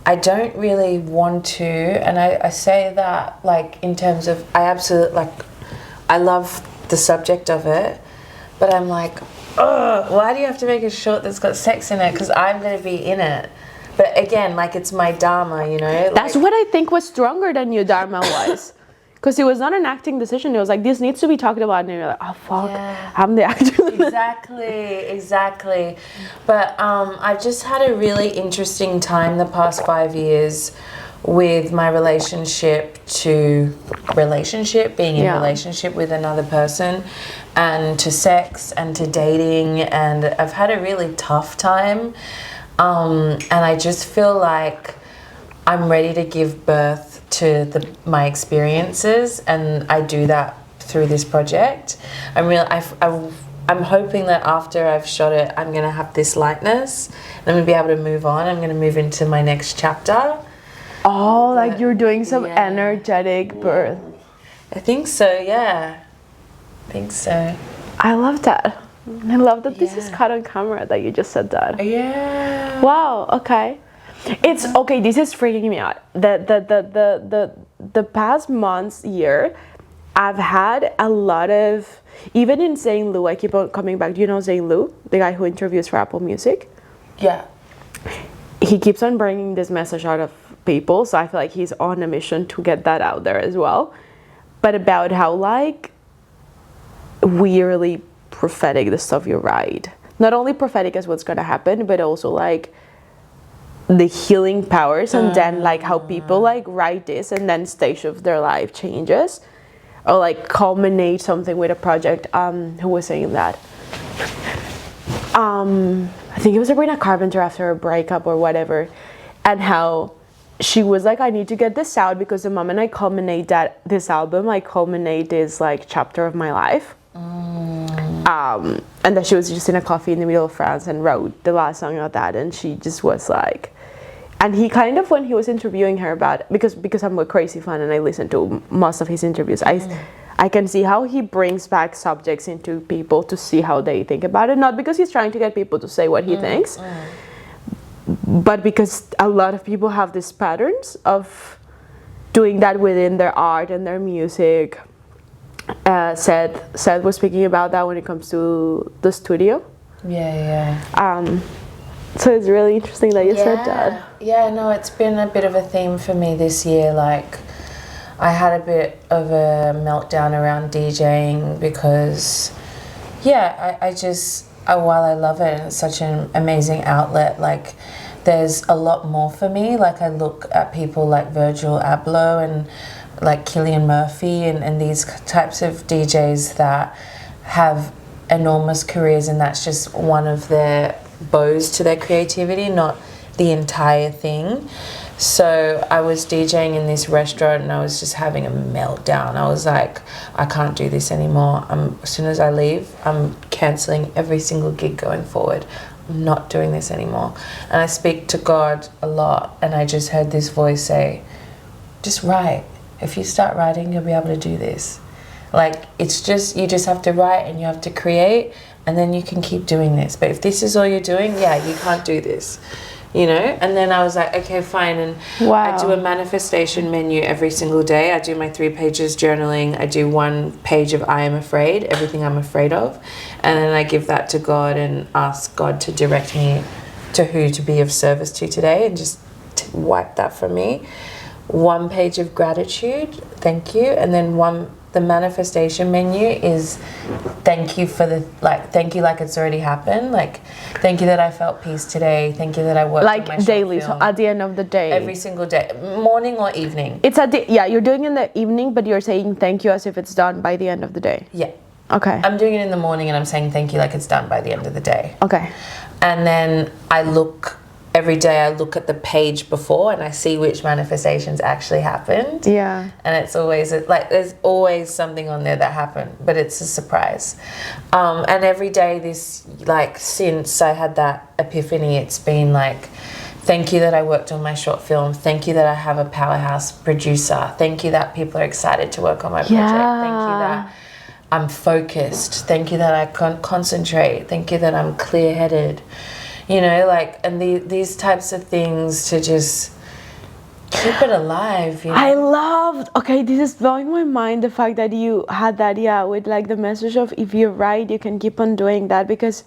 I don't really want to, and I say that like in terms of I love the subject of it, but I'm like, why do you have to make a short that's got sex in it? Because I'm going to be in it. But again, like it's my dharma, you know? That's what I think was stronger than your dharma was. Because it was not an acting decision. It was like, this needs to be talked about. And you're like, oh, fuck, I'm the actor. Exactly. But I've just had a really interesting time the past 5 years with my being in relationship with another person, and to sex and to dating. And I've had a really tough time. And I just feel like I'm ready to give birth to my experiences, and I do that through this project. I'm hoping that after I've shot it, I'm going to have this lightness, and I'm going to be able to move on. I'm going to move into my next chapter. Oh, like you're doing some energetic birth. I think so, yeah. I think so. I love that. I love that this is caught on camera that you just said that. Yeah. Wow, okay. It's okay, this is freaking me out. The past months, year, I've had a lot of, even in Zane Lu, I keep on coming back. Do you know Zane Lu, the guy who interviews for Apple Music? Yeah. He keeps on bringing this message out of people, so I feel like he's on a mission to get that out there as well. But about how like weirdly prophetic the stuff you write. Not only prophetic as what's gonna happen, but also like the healing powers, and then like how people like write this and then stage of their life changes, or like culminate something with a project. Who was saying that? I think it was Sabrina Carpenter after a breakup or whatever, and how she was like, I need to get this out because the moment I culminate this album, I culminate this like chapter of my life. And that she was just in a coffee in the middle of France and wrote the last song of that, and she just was like, and he kind of, when he was interviewing her about, because I'm a crazy fan and I listen to most of his interviews, I can see how he brings back subjects into people to see how they think about it, not because he's trying to get people to say what he thinks, but because a lot of people have these patterns of doing that within their art and their music. Seth was speaking about that when it comes to the studio. So it's really interesting that you said that. Yeah, no, it's been a bit of a theme for me this year. Like, I had a bit of a meltdown around DJing because, while I love it and it's such an amazing outlet, like, there's a lot more for me. Like, I look at people like Virgil Abloh and like Cillian Murphy and these types of DJs that have enormous careers, and that's just one of their bows to their creativity, not the entire thing. So I was DJing in this restaurant and I was just having a meltdown. I was like, I can't do this anymore. As soon as I leave, I'm cancelling every single gig going forward. I'm not doing this anymore. And I speak to God a lot, and I just heard this voice say, just write. If you start writing, you'll be able to do this. Like, it's just, you just have to write and you have to create, and then you can keep doing this. But if this is all you're doing, you can't do this, you know? And then I was like, okay, fine. And I do a manifestation menu every single day. I do my 3 pages journaling. I do 1 page of I am afraid, everything I'm afraid of. And then I give that to God and ask God to direct me to who to be of service to today, and just wipe that from me. 1 page of gratitude, thank you, and then the manifestation menu is thank you for thank you like it's already happened, like thank you that I felt peace today, thank you that I worked on my short daily, film. so at the end of the day, every single day, morning or evening. It's you're doing it in the evening, but you're saying thank you as if it's done by the end of the day. Okay, I'm doing it in the morning and I'm saying thank you like it's done by the end of the day. Okay. And then every day I look at the page before and I see which manifestations actually happened. Yeah. And it's always like, there's always something on there that happened, but it's a surprise. And every day since I had that epiphany, it's been like, thank you that I worked on my short film. Thank you that I have a powerhouse producer. Thank you that people are excited to work on my project. Thank you that I'm focused. Thank you that I can concentrate. Thank you that I'm clear-headed. You know, like, and these types of things to just keep it alive. You know? This is blowing my mind, the fact that you had that, with like the message of if you're right, you can keep on doing that, because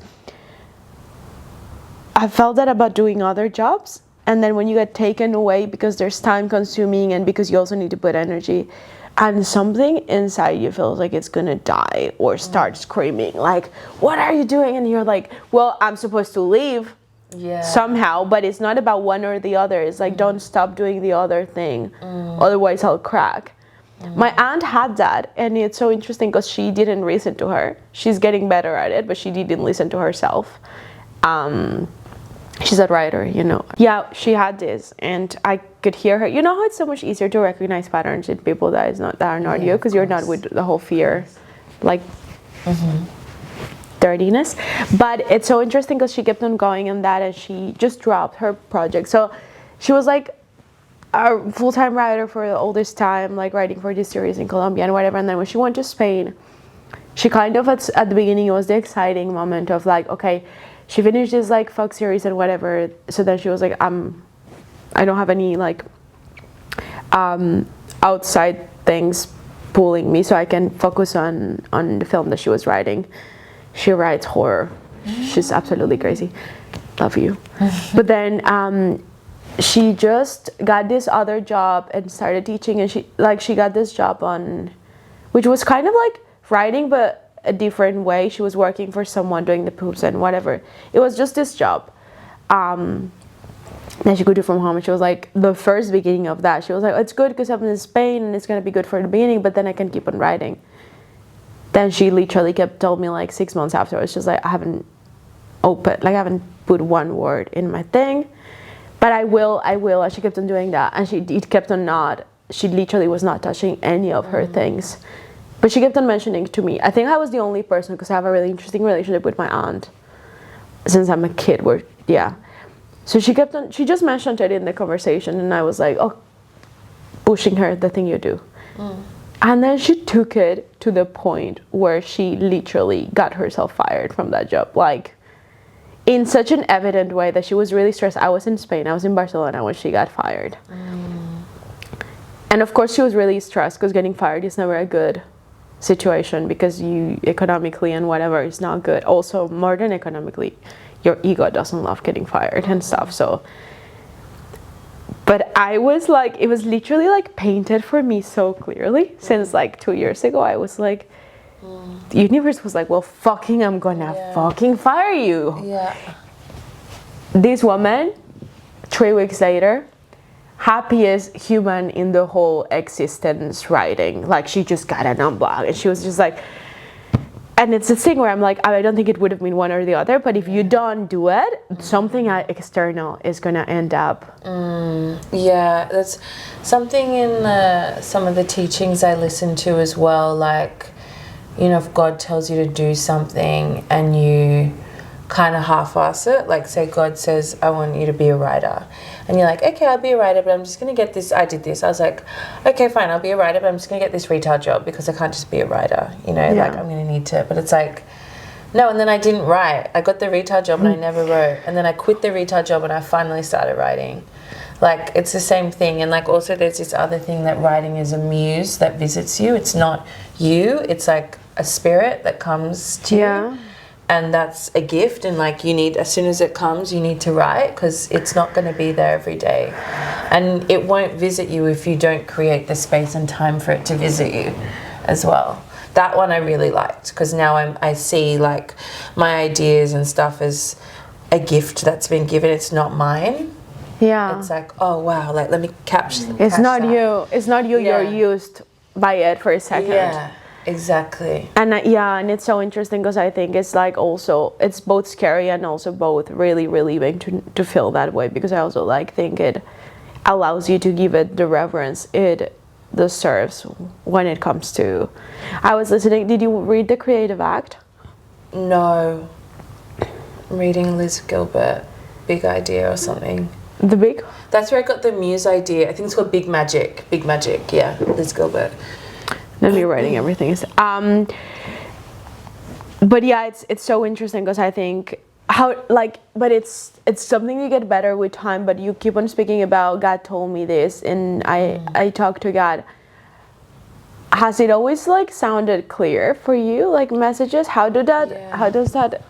I felt that about doing other jobs. And then when you get taken away because there's time consuming and because you also need to put energy, and something inside you feels like it's gonna die or start screaming like, what are you doing? And you're like, well, I'm supposed to leave somehow, but it's not about one or the other. It's like, don't stop doing the other thing, otherwise I'll crack. My aunt had that, and it's so interesting because she didn't listen to her. She's getting better at it, but she didn't listen to herself. she's a writer, you know. Yeah, she had this, and I could hear her. You know how it's so much easier to recognize patterns in people that are not you, because you're not with the whole fear, like dirtiness. But it's so interesting because she kept on going on that, and she just dropped her project. So she was like a full-time writer for all this time, like writing for this series in Colombia and whatever. And then when she went to Spain, she kind of at the beginning, it was the exciting moment of like, okay, she finished this like Fox series and whatever. So then she was like, I don't have any like outside things pulling me, so I can focus on the film that she was writing. She writes horror. She's absolutely crazy. Love you. But then she just got this other job and started teaching, and she got this job on, which was kind of like writing but a different way. She was working for someone doing the poops and whatever. It was just this job that she could do from home, and she was like, the first beginning of that, she was like, it's good because I'm in Spain and it's going to be good for the beginning, but then I can keep on writing. Then she literally told me like 6 months afterwards, she's like, I haven't put one word in my thing, but I will. And she kept on doing that, and she literally was not touching any of her things. But she kept on mentioning to me. I think I was the only person, because I have a really interesting relationship with my aunt since I'm a kid. So she just mentioned it in the conversation, and I was like, oh, pushing her, the thing you do. And then she took it to the point where she literally got herself fired from that job. Like, in such an evident way that she was really stressed. I was in Spain, I was in Barcelona when she got fired. And of course she was really stressed, because getting fired is never a good situation, because you economically and whatever is not good. Also, more than economically, your ego doesn't love getting fired and stuff. So, but I was like, it was literally like painted for me so clearly since like 2 years ago. I was like, the universe was like, well, fucking, I'm gonna fucking fire you. Yeah. This woman, 3 weeks later, happiest human in the whole existence writing. Like, she just got an unblock, and she was just like, and it's a thing where I'm like, I don't think it would have been one or the other, but if you don't do it, something external is gonna end up. Yeah, that's something in some of the teachings I listen to as well. Like, you know, if God tells you to do something and you kind of half-ass it, like say God says, I want you to be a writer, and you're like, okay, I'll be a writer, but I'm just going to get this. I did this. I was like, okay, fine, I'll be a writer, but I'm just going to get this retail job because I can't just be a writer, you know, like I'm going to need to. But it's like, no, and then I didn't write. I got the retail job and I never wrote. And then I quit the retail job and I finally started writing. Like, it's the same thing. And like, also there's this other thing that writing is a muse that visits you. It's not you. It's like a spirit that comes to you. And that's a gift, and like you need, as soon as it comes, you need to write, because it's not going to be there every day, and it won't visit you if you don't create the space and time for it to visit you as well. That one I really liked, because now I see like my ideas and stuff as a gift that's been given. It's not mine. It's like, oh wow, like let me capture. It's not you. It's not you. You're used by it for a second. Exactly. And and it's so interesting, because I think it's like also, it's both scary and also both really relieving to feel that way, because I also like think it allows you to give it the reverence it deserves when it comes to. I was listening. Did you read The Creative Act? No. I'm reading Liz Gilbert, Big Idea or something. The Big? That's where I got the Muse idea. I think it's called Big Magic. Big Magic, yeah, Liz Gilbert. Then me writing everything. But yeah, it's so interesting, because I think but it's something you get better with time. But you keep on speaking about God told me this, and I talk to God. Has it always like sounded clear for you, like messages? How does that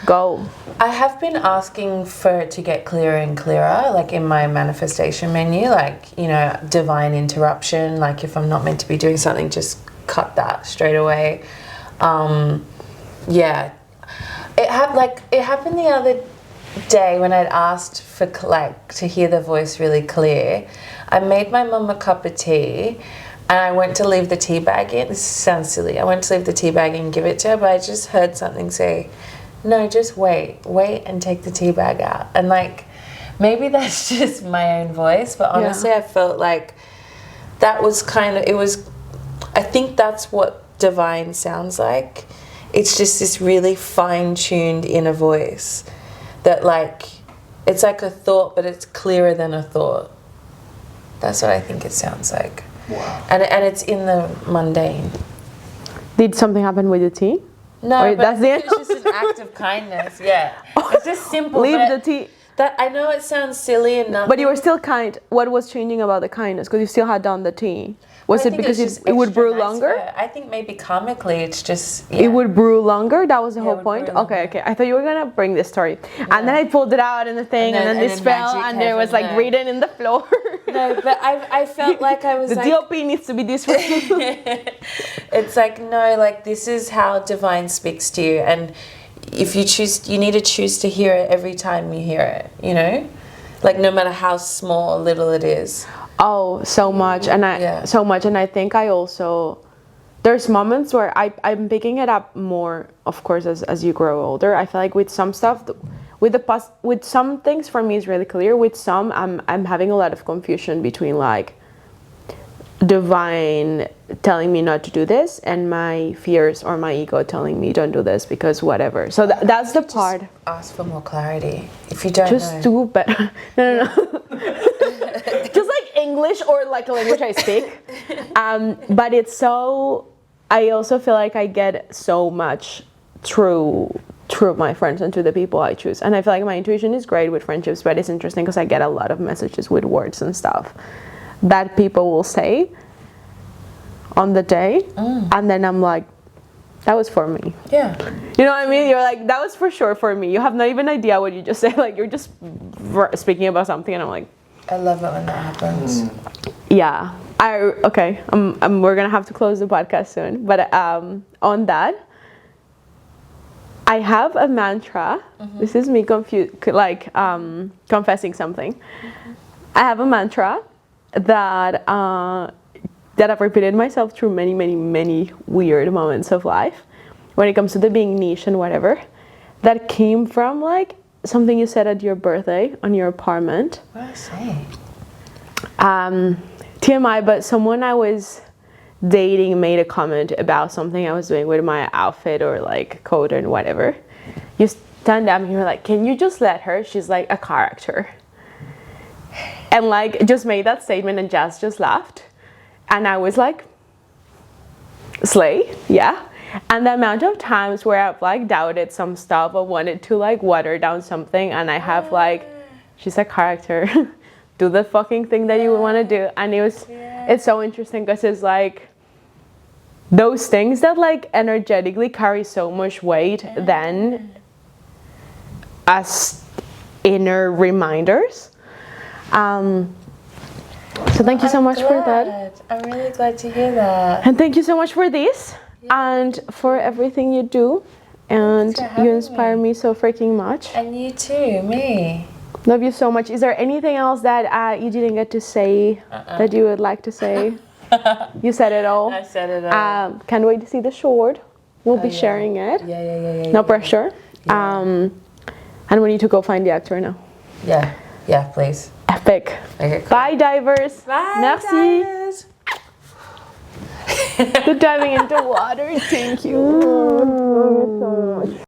go? I have been asking for it to get clearer and clearer, like in my manifestation menu, like, you know, divine interruption, like if I'm not meant to be doing something, just cut that straight away. It happened the other day when I'd asked for like to hear the voice really clear. I made my mum a cup of tea, and I went to leave the tea bag in. This sounds silly. I went to leave the tea bag and give it to her, but I just heard something say, no, just wait and take the tea bag out. And like, maybe that's just my own voice, but honestly, I felt like that was I think that's what divine sounds like. It's just this really fine-tuned inner voice that like, it's like a thought, but it's clearer than a thought. That's what I think it sounds like. Wow. And it's in the mundane. Did something happen with the tea? No, Or but that's the end? it's just an act of kindness. Yeah, it's just simple. Leave but the tea. That I know it sounds silly and nothing. But you were still kind. What was changing about the kindness? Because you still had done the tea. Was it because it would brew longer? I think maybe comically it's just... It would brew longer? That was the whole it would point? brew longer. Okay. I thought you were going to bring this story. And then I pulled it out in the thing, and then this fell, magic and there was like happened written in the floor. No, but I felt like I was The like... DOP needs to be this way. It's like, no, like this is how divine speaks to you. And if you choose, you need to choose to hear it every time you hear it, you know? Like no matter how small or little it is. Oh, so much. And I think I also, there's moments where I'm picking it up more, of course, as you grow older. I feel like with some stuff, with some things for me is really clear. With some, I'm having a lot of confusion between like divine telling me not to do this and my fears or my ego telling me don't do this because whatever. So that's the part. Ask for more clarity if you don't just know. do better. No. Just like English or like a language I speak. But it's so, I also feel like I get so much through my friends and to the people I choose. And I feel like my intuition is great with friendships, but it's interesting because I get a lot of messages with words and stuff that people will say on the day. And then I'm like, that was for me. Yeah. You know what I mean? You're like, that was for sure for me. You have not even idea what you just said. Like, you're just speaking about something, and I'm like, I love it when that happens. yeah. We're gonna have to close the podcast soon. But on that, I have a mantra. This is me confessing something. I have a mantra that I've repeated myself through many, many, many weird moments of life when it comes to the being niche and whatever, that came from like something you said at your birthday on your apartment. What did I say? TMI, but someone I was dating made a comment about something I was doing with my outfit or like coat and whatever. You stand up and you're like, can you just let her? She's like a character. And like just made that statement, and Jazz just laughed. And I was like, slay, yeah. And the amount of times where I've like doubted some stuff or wanted to like water down something, and I have like, she's a character, do the fucking thing that you want to do. And it's so interesting because it's like those things that like energetically carry so much weight then as inner reminders. So thank you so much for that. I'm really glad to hear that. And thank you so much for this and for everything you do. And you inspire me so freaking much. And you too, me. Love you so much. Is there anything else that you didn't get to say that you would like to say? You said it all. I said it all. Can't wait to see the short. We'll be sharing it. Yeah. No pressure. And we need to go find the actor now. Yeah, please. Epic. Okay, cool. Bye, divers. Bye, Merci. divers. Good diving into water. Thank you.